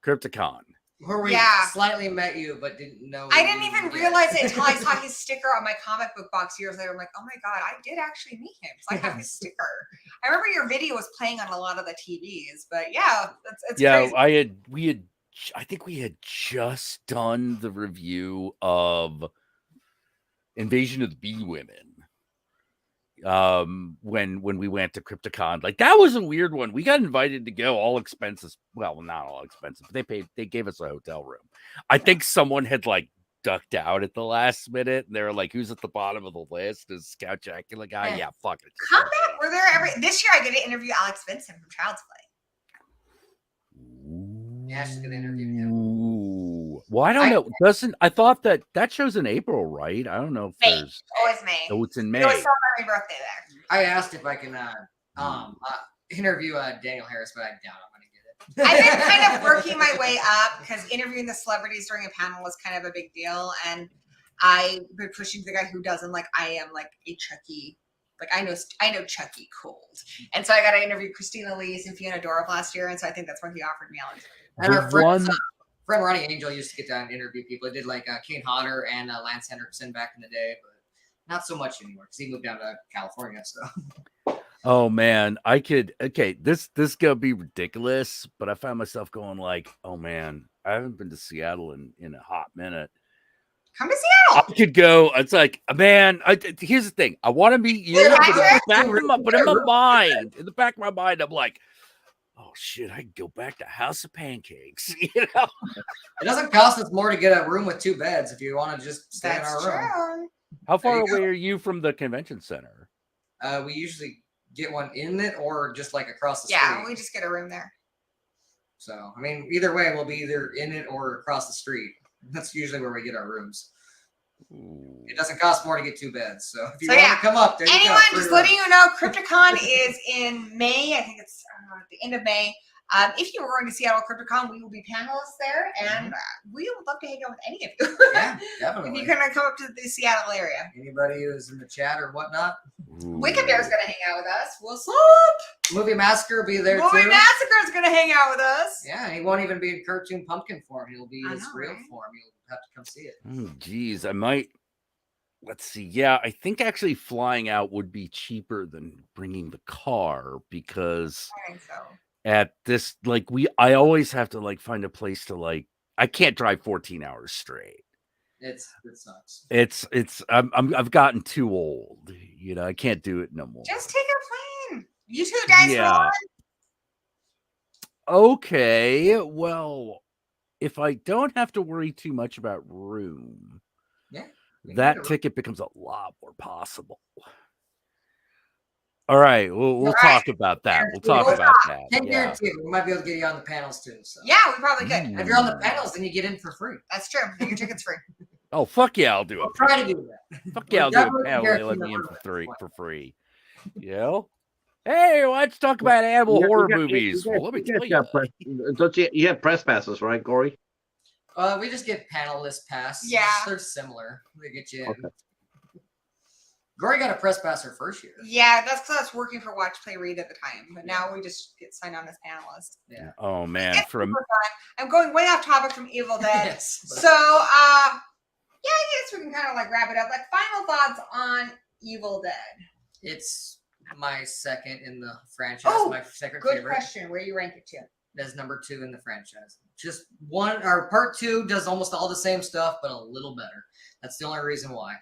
Crypticon. Where we slightly met you, but didn't know. I didn't even realize it until I saw his sticker on my comic book box years later. I'm like, oh my god, I did actually meet him because I have his sticker. I remember your video was playing on a lot of the TVs, but yeah, it's crazy. I think we had just done the review of Invasion of the Bee Women. When we went to Crypticon, like that was a weird one. We got invited to go, all expenses. Well, not all expensive, but they gave us a hotel room. I think someone had like ducked out at the last minute, and they were like, "Who's at the bottom of the list?" Is Scout Jacula guy? Yeah, fuck it. Come back. We're there this year. I get to interview Alex Vincent from Child's Play. Yeah, she's gonna interview him. Ooh. Well, I don't know. I thought that show's in April, right? I don't know if May. there's. Always May. Oh, it's in May. We always celebrate my birthday there. I asked if I can interview Daniel Harris, but I doubt I'm gonna get it. I've been kind of working my way up because interviewing the celebrities during a panel is kind of a big deal, and I've been pushing the guy who doesn't like. I am like a Chucky. Like I know Chucky cold, and so I got to interview Christina Lees and Fiona Dorff last year, and so I think that's when he offered me Alex. And our friend Ronnie Angel used to get down and interview people. He did like Kane Hodder and Lance Henriksen back in the day, but not so much anymore because he moved down to California. So, oh man, I could. Okay, this gonna be ridiculous, but I found myself going like, oh man, I haven't been to Seattle in a hot minute. Come to Seattle. I could go. It's like, man. Here's the thing. I want to meet you, but in the back of my mind, I'm like, oh shit, I could go back to House of Pancakes. You know, it doesn't cost us more to get a room with 2 beds if you want to just stay in our room. How far away are you from the convention center? We usually get one in it or just like across the street. Yeah, we just get a room there. So I mean, either way, we'll be either in it or across the street. That's usually where we get our rooms. Ooh. It doesn't cost more to get 2 beds. So if you want to come up, there anyone, just letting you know, Crypticon is in May. I think it's at the end of May. If you were going to Seattle Crypticon, we will be panelists there, and we would love to hang out with any of you. Yeah, definitely. If you're going to come up to the Seattle area. Anybody who's in the chat or whatnot. Wicked Bear's going to hang out with us. What's up? Movie Massacre will be there Movie too. Massacre is going to hang out with us. Yeah, he won't even be in cartoon pumpkin form. He'll be his real form. You'll have to come see it. Oh, geez, I might. Let's see. Yeah, I think actually flying out would be cheaper than bringing the car because I think so. At this, like, I always have to like find a place to like. I can't drive 14 hours straight. It sucks. I've gotten too old. You know, I can't do it no more. Just take a plane. You 2 guys yeah. Okay. Well, if I don't have to worry too much about room, that ticket becomes a lot more possible. All right, we'll talk about that. We'll talk about that. Can't guarantee it. We might be able to get you on the panels too. So. Yeah, we probably could. If you're on the panels, then you get in for free. That's true. Your ticket's free. Oh fuck yeah, I'll do it. I'll try to do that. Fuck yeah, I'll do a panel. They let me in for free. You know. Hey, let's talk about animal horror movies. Well, let me tell you. Don't you have press passes, right, Gory? We just get panelist pass. Yeah, they're similar. They get you in. Okay. Gory got a press pass her first year. Yeah, that's because I was working for Watch Play Read at the time, but now we just get signed on as panelists. Yeah. Oh man, I'm going way off topic from Evil Dead. Yes, so, yeah, I guess we can kind of like wrap it up. Like final thoughts on Evil Dead? It's my second in the franchise. Oh, my second Good favorite. question. Where do you rank it to? That's number 2 in the franchise. Just one, or part 2 does almost all the same stuff, but a little better. That's the only reason why.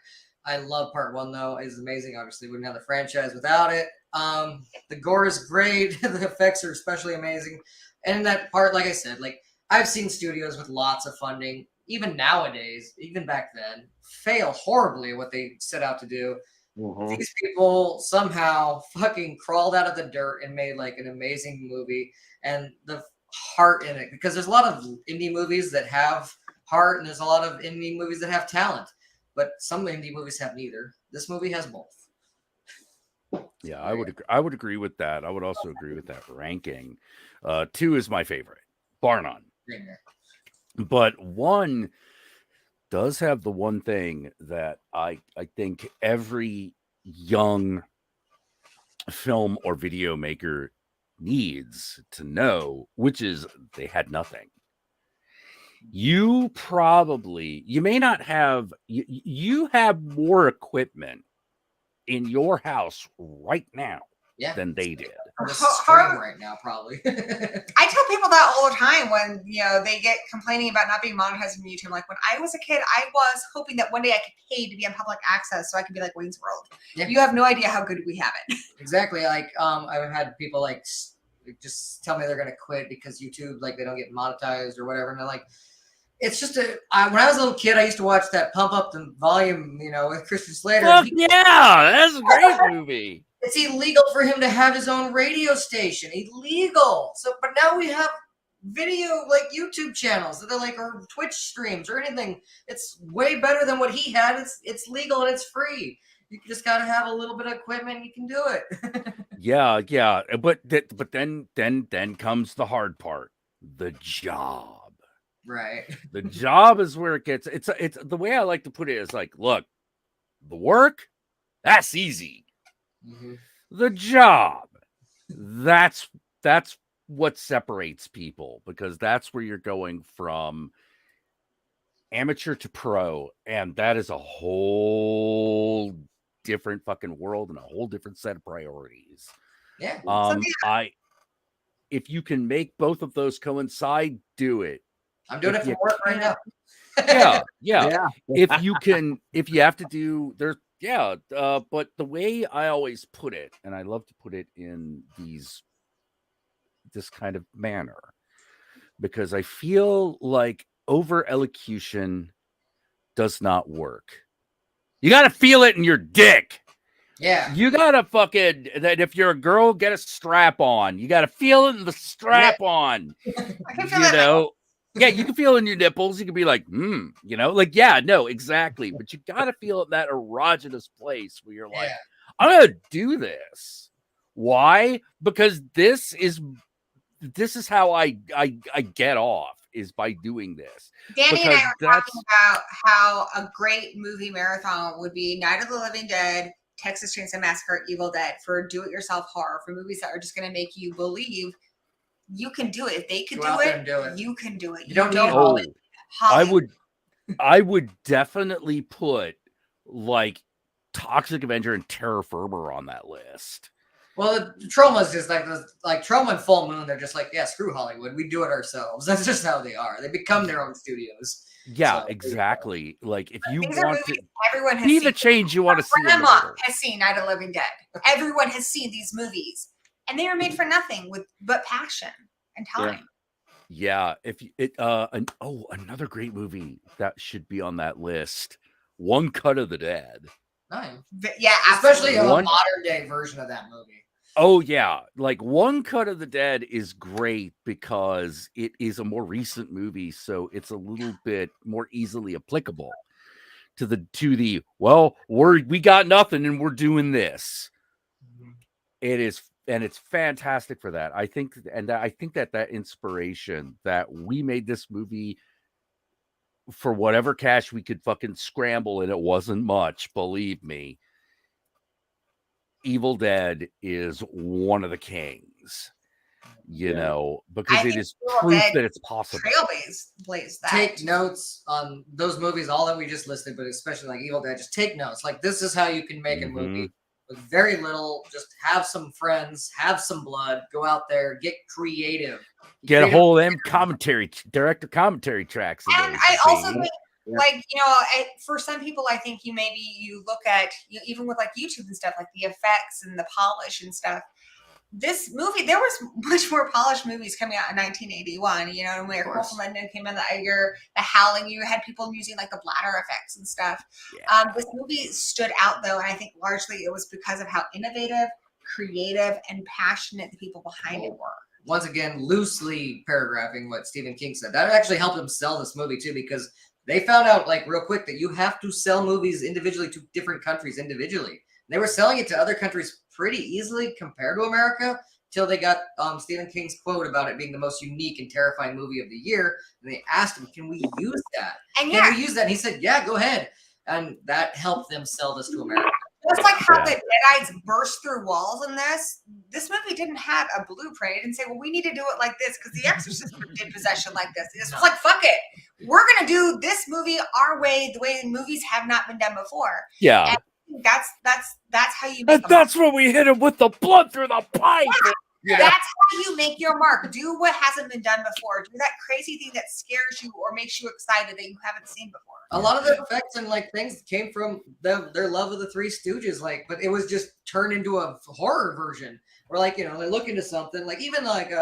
I love part 1 though. It's amazing. Obviously, wouldn't have the franchise without it. The gore is great. The effects are especially amazing. And that part, like I said, like I've seen studios with lots of funding, even nowadays, even back then, fail horribly at what they set out to do. Mhm. These people somehow fucking crawled out of the dirt and made like an amazing movie, and the heart in it, because there's a lot of indie movies that have heart and there's a lot of indie movies that have talent, but some indie movies have neither. This movie has both. Yeah, I would agree with that. I would also agree with that ranking. 2 is my favorite, bar none. But 1 does have the one thing that I think every young film or video maker needs to know, which is they had nothing. You may not have, you have more equipment in your house right now than they did. On the screen right now, probably. I tell people that all the time when they get complaining about not being monetized on YouTube. Like when I was a kid, I was hoping that one day I could pay to be on public access so I could be like Wayne's World. Yeah. You have no idea how good we have it. Exactly. Like I've had people like just tell me they're gonna quit because YouTube, like, they don't get monetized or whatever, and they're like, it's just when I was a little kid, I used to watch that Pump Up the Volume, with Christian Slater. Fuck yeah, that's a great movie. It's illegal for him to have his own radio station. Illegal. So, but now we have video, like YouTube channels that are like, or Twitch streams or anything. It's way better than what he had. It's legal and it's free. You just got to have a little bit of equipment. And you can do it. Yeah. But then comes the hard part, the job. Right. The job is where it gets. It's the way I like to put it is like, look, the work, that's easy. Mm-hmm. The job, that's what separates people, because that's where you're going from amateur to pro, and that is a whole different fucking world and a whole different set of priorities. Yeah. If you can make both of those coincide, do it. I'm doing it for work right now. Yeah. If you have to do, there's, but the way I always put it, and I love to put it in this kind of manner, because I feel like over elocution does not work. You got to feel it in your dick. Yeah. You got to fucking, that if you're a girl, get a strap on. You got to feel it in the strap on. I can feel Yeah, you can feel it in your nipples. You can be like, no, exactly. But you got to feel it in that erogenous place where you're like, I'm going to do this. Why? Because this is how I get off, is by doing this. Danny and I were talking about how a great movie marathon would be Night of the Living Dead, Texas Chainsaw Massacre, Evil Dead, for do-it-yourself horror, for movies that are just going to make you believe you can do it. If they can do it, you can do it. You don't need Hollywood. I would definitely put like Toxic Avenger and Terror Firmer on that list. Well, Troma's just like Troma and Full Moon. They're just like, yeah, screw Hollywood. We do it ourselves. That's just how they are. They become their own studios. Yeah, so, exactly. Like if you want to everyone has be seen the change you want to see. Grandma has seen Night of the Living Dead. Everyone has seen these movies, and they are made for nothing but passion and time. Yeah. Another great movie that should be on that list. One Cut of the Dead. Nice. Yeah, especially a modern day version of that movie. Oh yeah, like One Cut of the Dead is great because it is a more recent movie, so it's a little bit more easily applicable to the we got nothing and we're doing this. Mm-hmm. It is, and it's fantastic for that. I think that inspiration that we made this movie for whatever cash we could fucking scramble, and it wasn't much, believe me. Evil Dead is one of the kings. you Yeah. know, I because it think is Evil proof Dead that it's possible. Trailblaze that. Take notes on those movies, all that we just listed, but especially like Evil Dead. Just take notes. Like, this is how you can make a movie with very little. Just have some friends, have some blood, go out there, get creative. Get a Creative- whole of them director commentary tracks. Of And those I also things. think, Yeah. like, you know, for some people, I think you look at, even with like YouTube and stuff, like the effects and the polish and stuff. This movie, there was much more polished movies coming out in 1981. You know, when Call from London came in that year, The Howling, you had people using like the bladder effects and stuff. Yeah. This movie stood out though, and I think largely it was because of how innovative, creative, and passionate the people behind it were. Once again, loosely paragraphing what Stephen King said. That actually helped him sell this movie too, because they found out like real quick that you have to sell movies individually to different countries individually. They were selling it to other countries pretty easily compared to America till they got Stephen King's quote about it being the most unique and terrifying movie of the year. And they asked him, can we use that? And Can we use that? And he said, yeah, go ahead. And that helped them sell this to America. just like how Yeah. the Deadites burst through walls in this movie didn't have a blueprint. It didn't say, well, we need to do it like this because The Exorcist did possession like this. This was like, fuck it. We're going to do this movie our way, the way movies have not been done before. Yeah. And that's how you make And that's when we hit him with the blood through the pipe. You know? That's how you make your mark. Do what hasn't been done before. Do that crazy thing that scares you or makes you excited that you haven't seen before. A lot of the effects and like things came from their love of the Three Stooges, like, but it was just turned into a horror version. Or like, you know, they look into something, like even like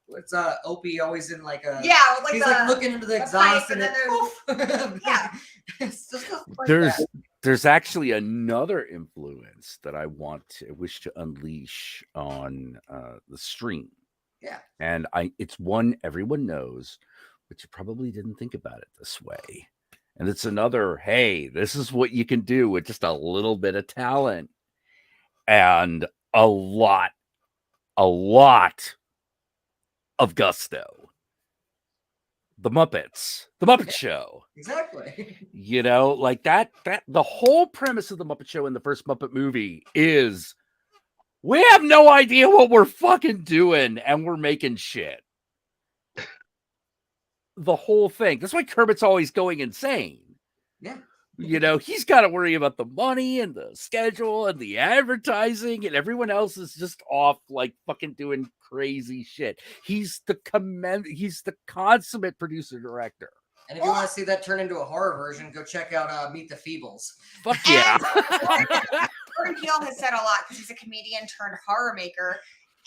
what's Opie always in like a Like he's like looking into the exhaust pipe and and then yeah. it's just stuff like that. There's actually another influence that I wish to unleash on the stream. Yeah. And it's one everyone knows, but you probably didn't think about it this way. And it's another, hey, this is what you can do with just a little bit of talent and a lot of gusto. The Muppet Show. Exactly. You know, like that the whole premise of the Muppet Show in the first Muppet movie is we have no idea what we're fucking doing and we're making shit. The whole thing. That's why Kermit's always going insane. Yeah. You know, he's got to worry about the money and the schedule and the advertising, and everyone else is just off like fucking doing crazy shit. He's the consummate producer director. And if you want to see that turn into a horror version, go check out Meet the Feebles. Fuck yeah. Jordan Peele has said a lot because he's a comedian turned horror maker,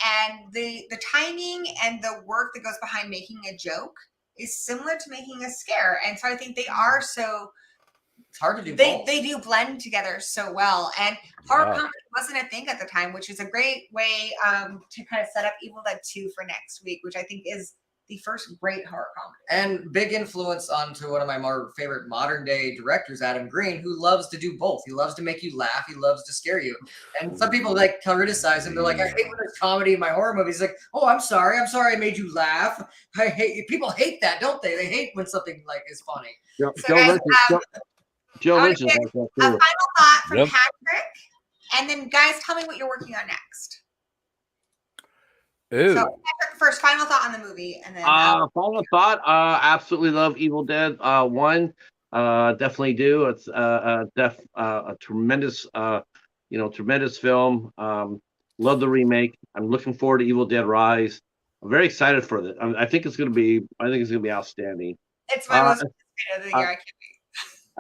and the timing and the work that goes behind making a joke is similar to making a scare. And so I think they are so. It's hard to do They do blend together so well, and horror comedy wasn't a thing at the time, which is a great way to kind of set up Evil Dead 2 for next week, which I think is the first great horror comedy. And big influence onto one of my more favorite modern day directors, Adam Green, who loves to do both. He loves to make you laugh. He loves to scare you. And some people like criticize him. They're like, I hate when there's comedy in my horror movies. He's like, oh, I'm sorry I made you laugh. People hate that, don't they? They hate when something like is funny. Joe Lynch is like that A too. final thought from Yep. Patrick, and then guys, tell me what you're working on next. Ooh. So Patrick, first final thought on the movie, and then Final thought. Absolutely love Evil Dead 1. Definitely do. It's a tremendous, tremendous film. Love the remake. I'm looking forward to Evil Dead Rise. I'm very excited for it. I think it's going to be outstanding. it's my most anticipated of the year. I can't wait.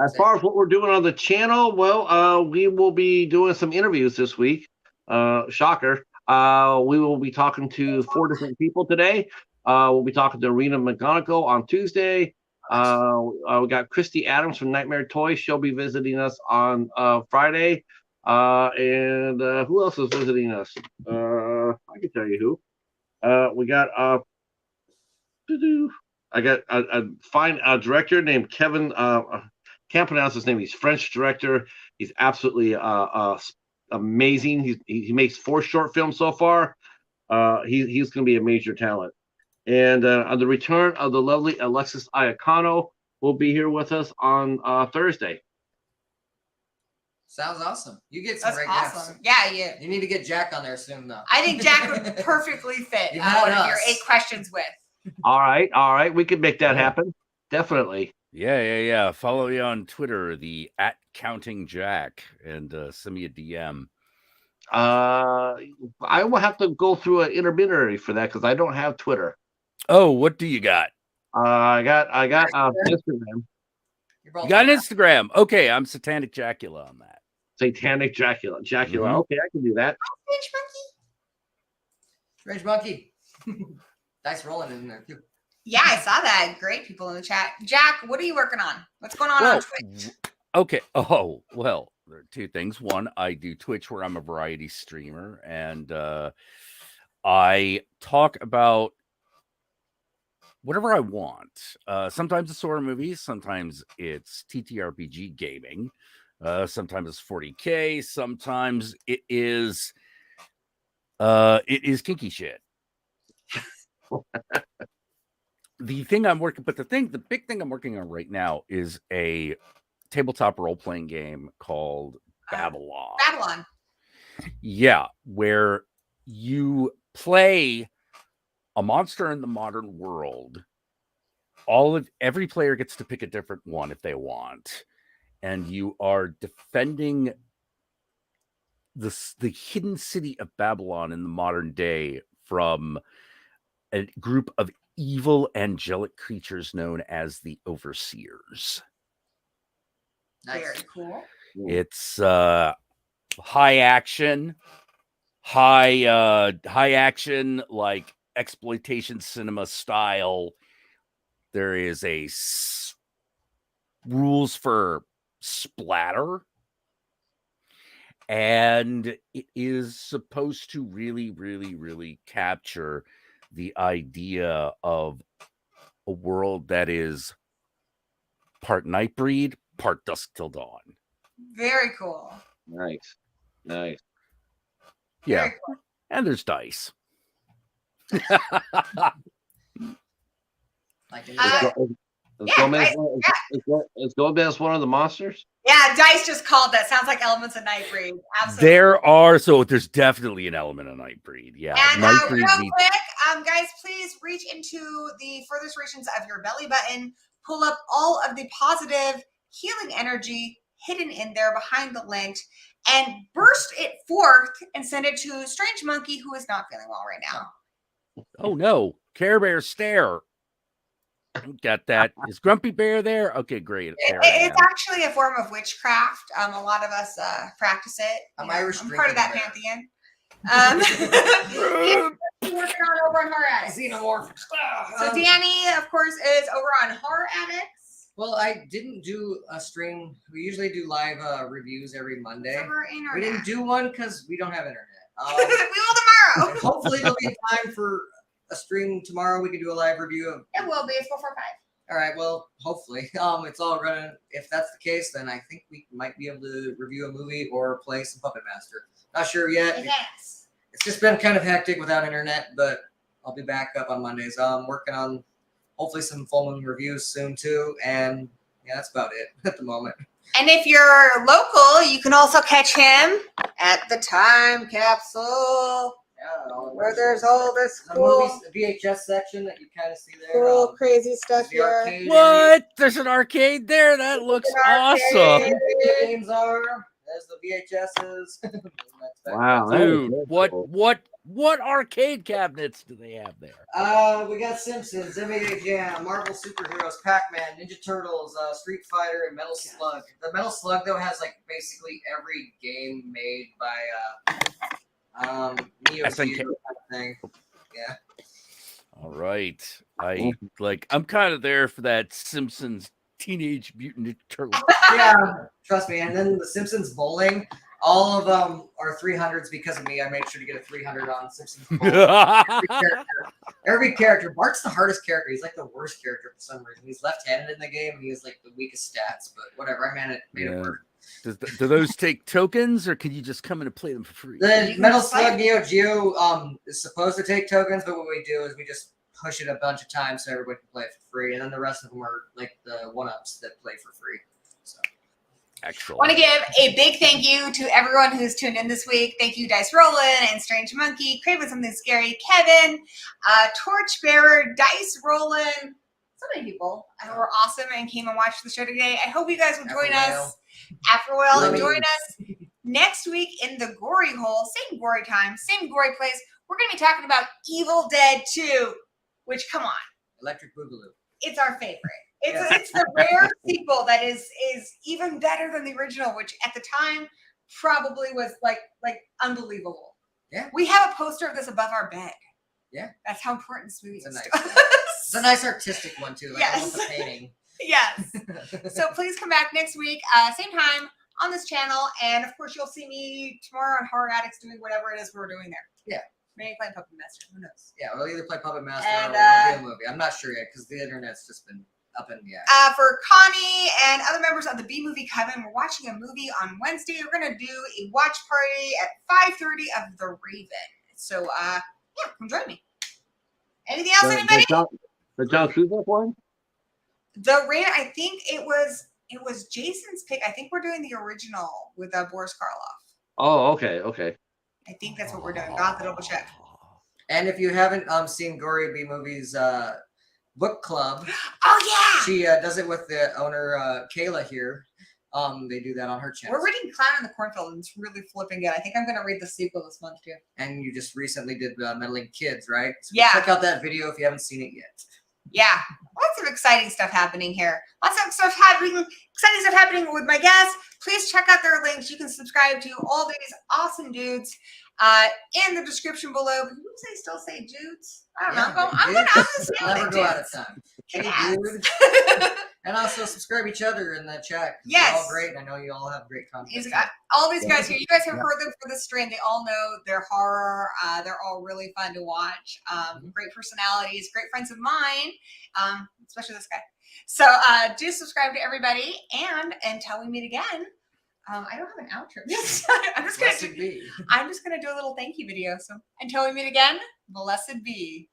As far as what we're doing on the channel, well, we will be doing some interviews this week. Shocker. We will be talking to 4 different people today. We'll be talking to Rena McGonigal on Tuesday. We got Christy Adams from Nightmare Toys. She'll be visiting us on Friday. And who else is visiting us? I can tell you who. We got I got a fine director named Kevin. Can't pronounce his name. He's French director. He's absolutely amazing. He makes 4 short films so far. He's going to be a major talent. And on the return of the lovely Alexis Iacano will be here with us on Thursday. Sounds awesome. You get some That's great awesome. guests. Yeah, You need to get Jack on there soon, though. I think Jack would perfectly fit You had one of your us. 8 questions with. All right. We can make that Yeah. happen. Definitely. Yeah. Follow me on Twitter, the @CountingJack, and send me a DM. I will have to go through an intermediary for that because I don't have Twitter. Oh, what do you got? I got Instagram. You're both You got an on Instagram. Okay, I'm Satanic Jacula on that. Satanic Dracula. Mhm. Okay, I can do that. Strange Monkey. Dice rolling in there, too. Yeah, I saw that. Great people in the chat. Jack, what are you working on? What's going on Well, Twitch? okay. Oh, well, there are 2 things. One, I do Twitch where I'm a variety streamer, and I talk about whatever I want. Sometimes it's horror movies, sometimes it's TTRPG gaming, sometimes it's 40K, sometimes it is kinky shit. The big thing I'm working on right now is a tabletop role-playing game called Babylon. Babylon. Yeah, where you play a monster in the modern world. Every player gets to pick a different one if they want, and you are defending the hidden city of Babylon in the modern day from a group of evil angelic creatures known as the Overseers. Nice. Very cool. It's high action, like exploitation cinema style. There is rules for splatter, and it is supposed to really, really, really capture the idea of a world that is part Nightbreed, part Dusk Till Dawn. Very cool. Nice. Yeah, Very cool. and there's dice. Like it Uh, is. Is Gomez one of the monsters? Yeah, Dice just called that. Sounds like Elements of Nightbreed. Absolutely. There's definitely an element of Nightbreed. Yeah, And Nightbreed real needs. quick, guys, please reach into the furthest regions of your belly button, pull up all of the positive healing energy hidden in there behind the lint, and burst it forth and send it to Strange Monkey, who is not feeling well right now. Oh no, Care Bear stare. Got that. Is Grumpy Bear there? Okay, great. It's actually a form of witchcraft. A lot of us practice it. I'm Irish I'm part of that drinking pantheon. Working on over on Horror Addicts. Xenomorph. So Danny, of course, is over on Horror Addicts. Well, I didn't do a stream. We usually do live reviews every Monday. Over internet. We didn't do one because we don't have internet. We will tomorrow. And hopefully there'll be time for a stream tomorrow. We can do a live review of. It will be. It's 445. All right. Well, hopefully, it's all running. If that's the case, then I think we might be able to review a movie or play some Puppet Master. Not sure yet. Yes. It's just been kind of hectic without internet, but I'll be back up on Mondays. I'm working on hopefully some full moon reviews soon too, and yeah, that's about it at the moment. And if you're local, you can also catch him at the Time Capsule, Yeah, where there's all this the cool, movies, the VHS section that you kind of see there. cool, crazy stuff the here. arcade What? There's an arcade there. That looks awesome. area. The games are. There's the VHSs. Wow, that is Dude, very cool. what arcade cabinets do they have there? We got Simpsons, NBA Jam, Marvel Superheroes, Pac-Man, Ninja Turtles, Street Fighter, and Metal Slug. The Metal Slug though has like basically every game made by Neo SNK. Geo kind of thing. Yeah. All right. I'm kind of there for that Simpsons Teenage Mutant Ninja Turtles. Yeah, trust me. And then the Simpsons bowling, all of them are 300s because of me. I made sure to get a 300 on Simpsons bowling. Every character. Bart's the hardest character. He's like the worst character for some reason. He's left-handed in the game, and he has like the weakest stats. But whatever, I made it work. Do those take tokens, or can you just come in and play them for free? The Metal Slug Neo Geo is supposed to take tokens, but what we do is we just push it a bunch of times so everybody can play it for free, and then the rest of them are like the one-ups that play for free. So Excellent. Want to give a big thank you to everyone who's tuned in this week. Thank you, Dice Rollin' and Strange Monkey, Craven Something Scary, Kevin, Torchbearer, Dice Rollin'. So many people who were awesome and came and watched the show today. I hope you guys will join us. Afterwell, and join us next week in the Gory Hole. Same gory time, same gory place. We're going to be talking about Evil Dead 2, which, come on. Electric Boogaloo. It's our favorite. It's the rare sequel that is even better than the original, which at the time probably was like unbelievable. Yeah. We have a poster of this above our bed. Yeah. That's how important this movie is. It's a nice artistic one too. Like Yes. almost a painting. Yes. So please come back next week, same time on this channel, and of course you'll see me tomorrow on Horror Addicts doing whatever it is we're doing there. Yeah. Maybe playing Puppet Master. Who knows? Yeah, we'll either play Puppet Master And, or we'll do a movie. I'm not sure yet because the internet's just been up in the air. For Connie and other members of the B Movie Coven, we're watching a movie on Wednesday. We're going to do a watch party at 5:30 of The Raven. So, yeah, come join me. Anything else, anybody? The John Cusack one? The Raven, I think it was Jason's pick. I think we're doing the original with Boris Karloff. Oh, okay. I think that's what we're doing. Got to double check. And if you haven't seen Gory B Movie's book club, Oh, yeah! she does it with the owner Kayla here. They do that on her channel. We're reading Clown in the Cornfield, and it's really flipping good. I think I'm going to read the sequel this month, too. And you just recently did Meddling Kids, right? So Yeah. check out that video if you haven't seen it yet. Yeah, lots of exciting stuff happening here. Exciting stuff happening with my guests. Please check out their links. You can subscribe to all these awesome dudes in the description below. Can you still say dudes? I don't know. I'm gonna stay with Never it, go out dudes. of time. Kick Hey, ass. dude. And also subscribe each other in the chat. Yes. You're all great. I know you all have great content. These guys, all these guys here, you guys have heard them for the stream. They all know their horror. They're all really fun to watch. Great personalities, great friends of mine, especially this guy. So do subscribe to everybody, and until we meet again, I don't have an outro. I'm just gonna do a little thank you video. So until we meet again, blessed be.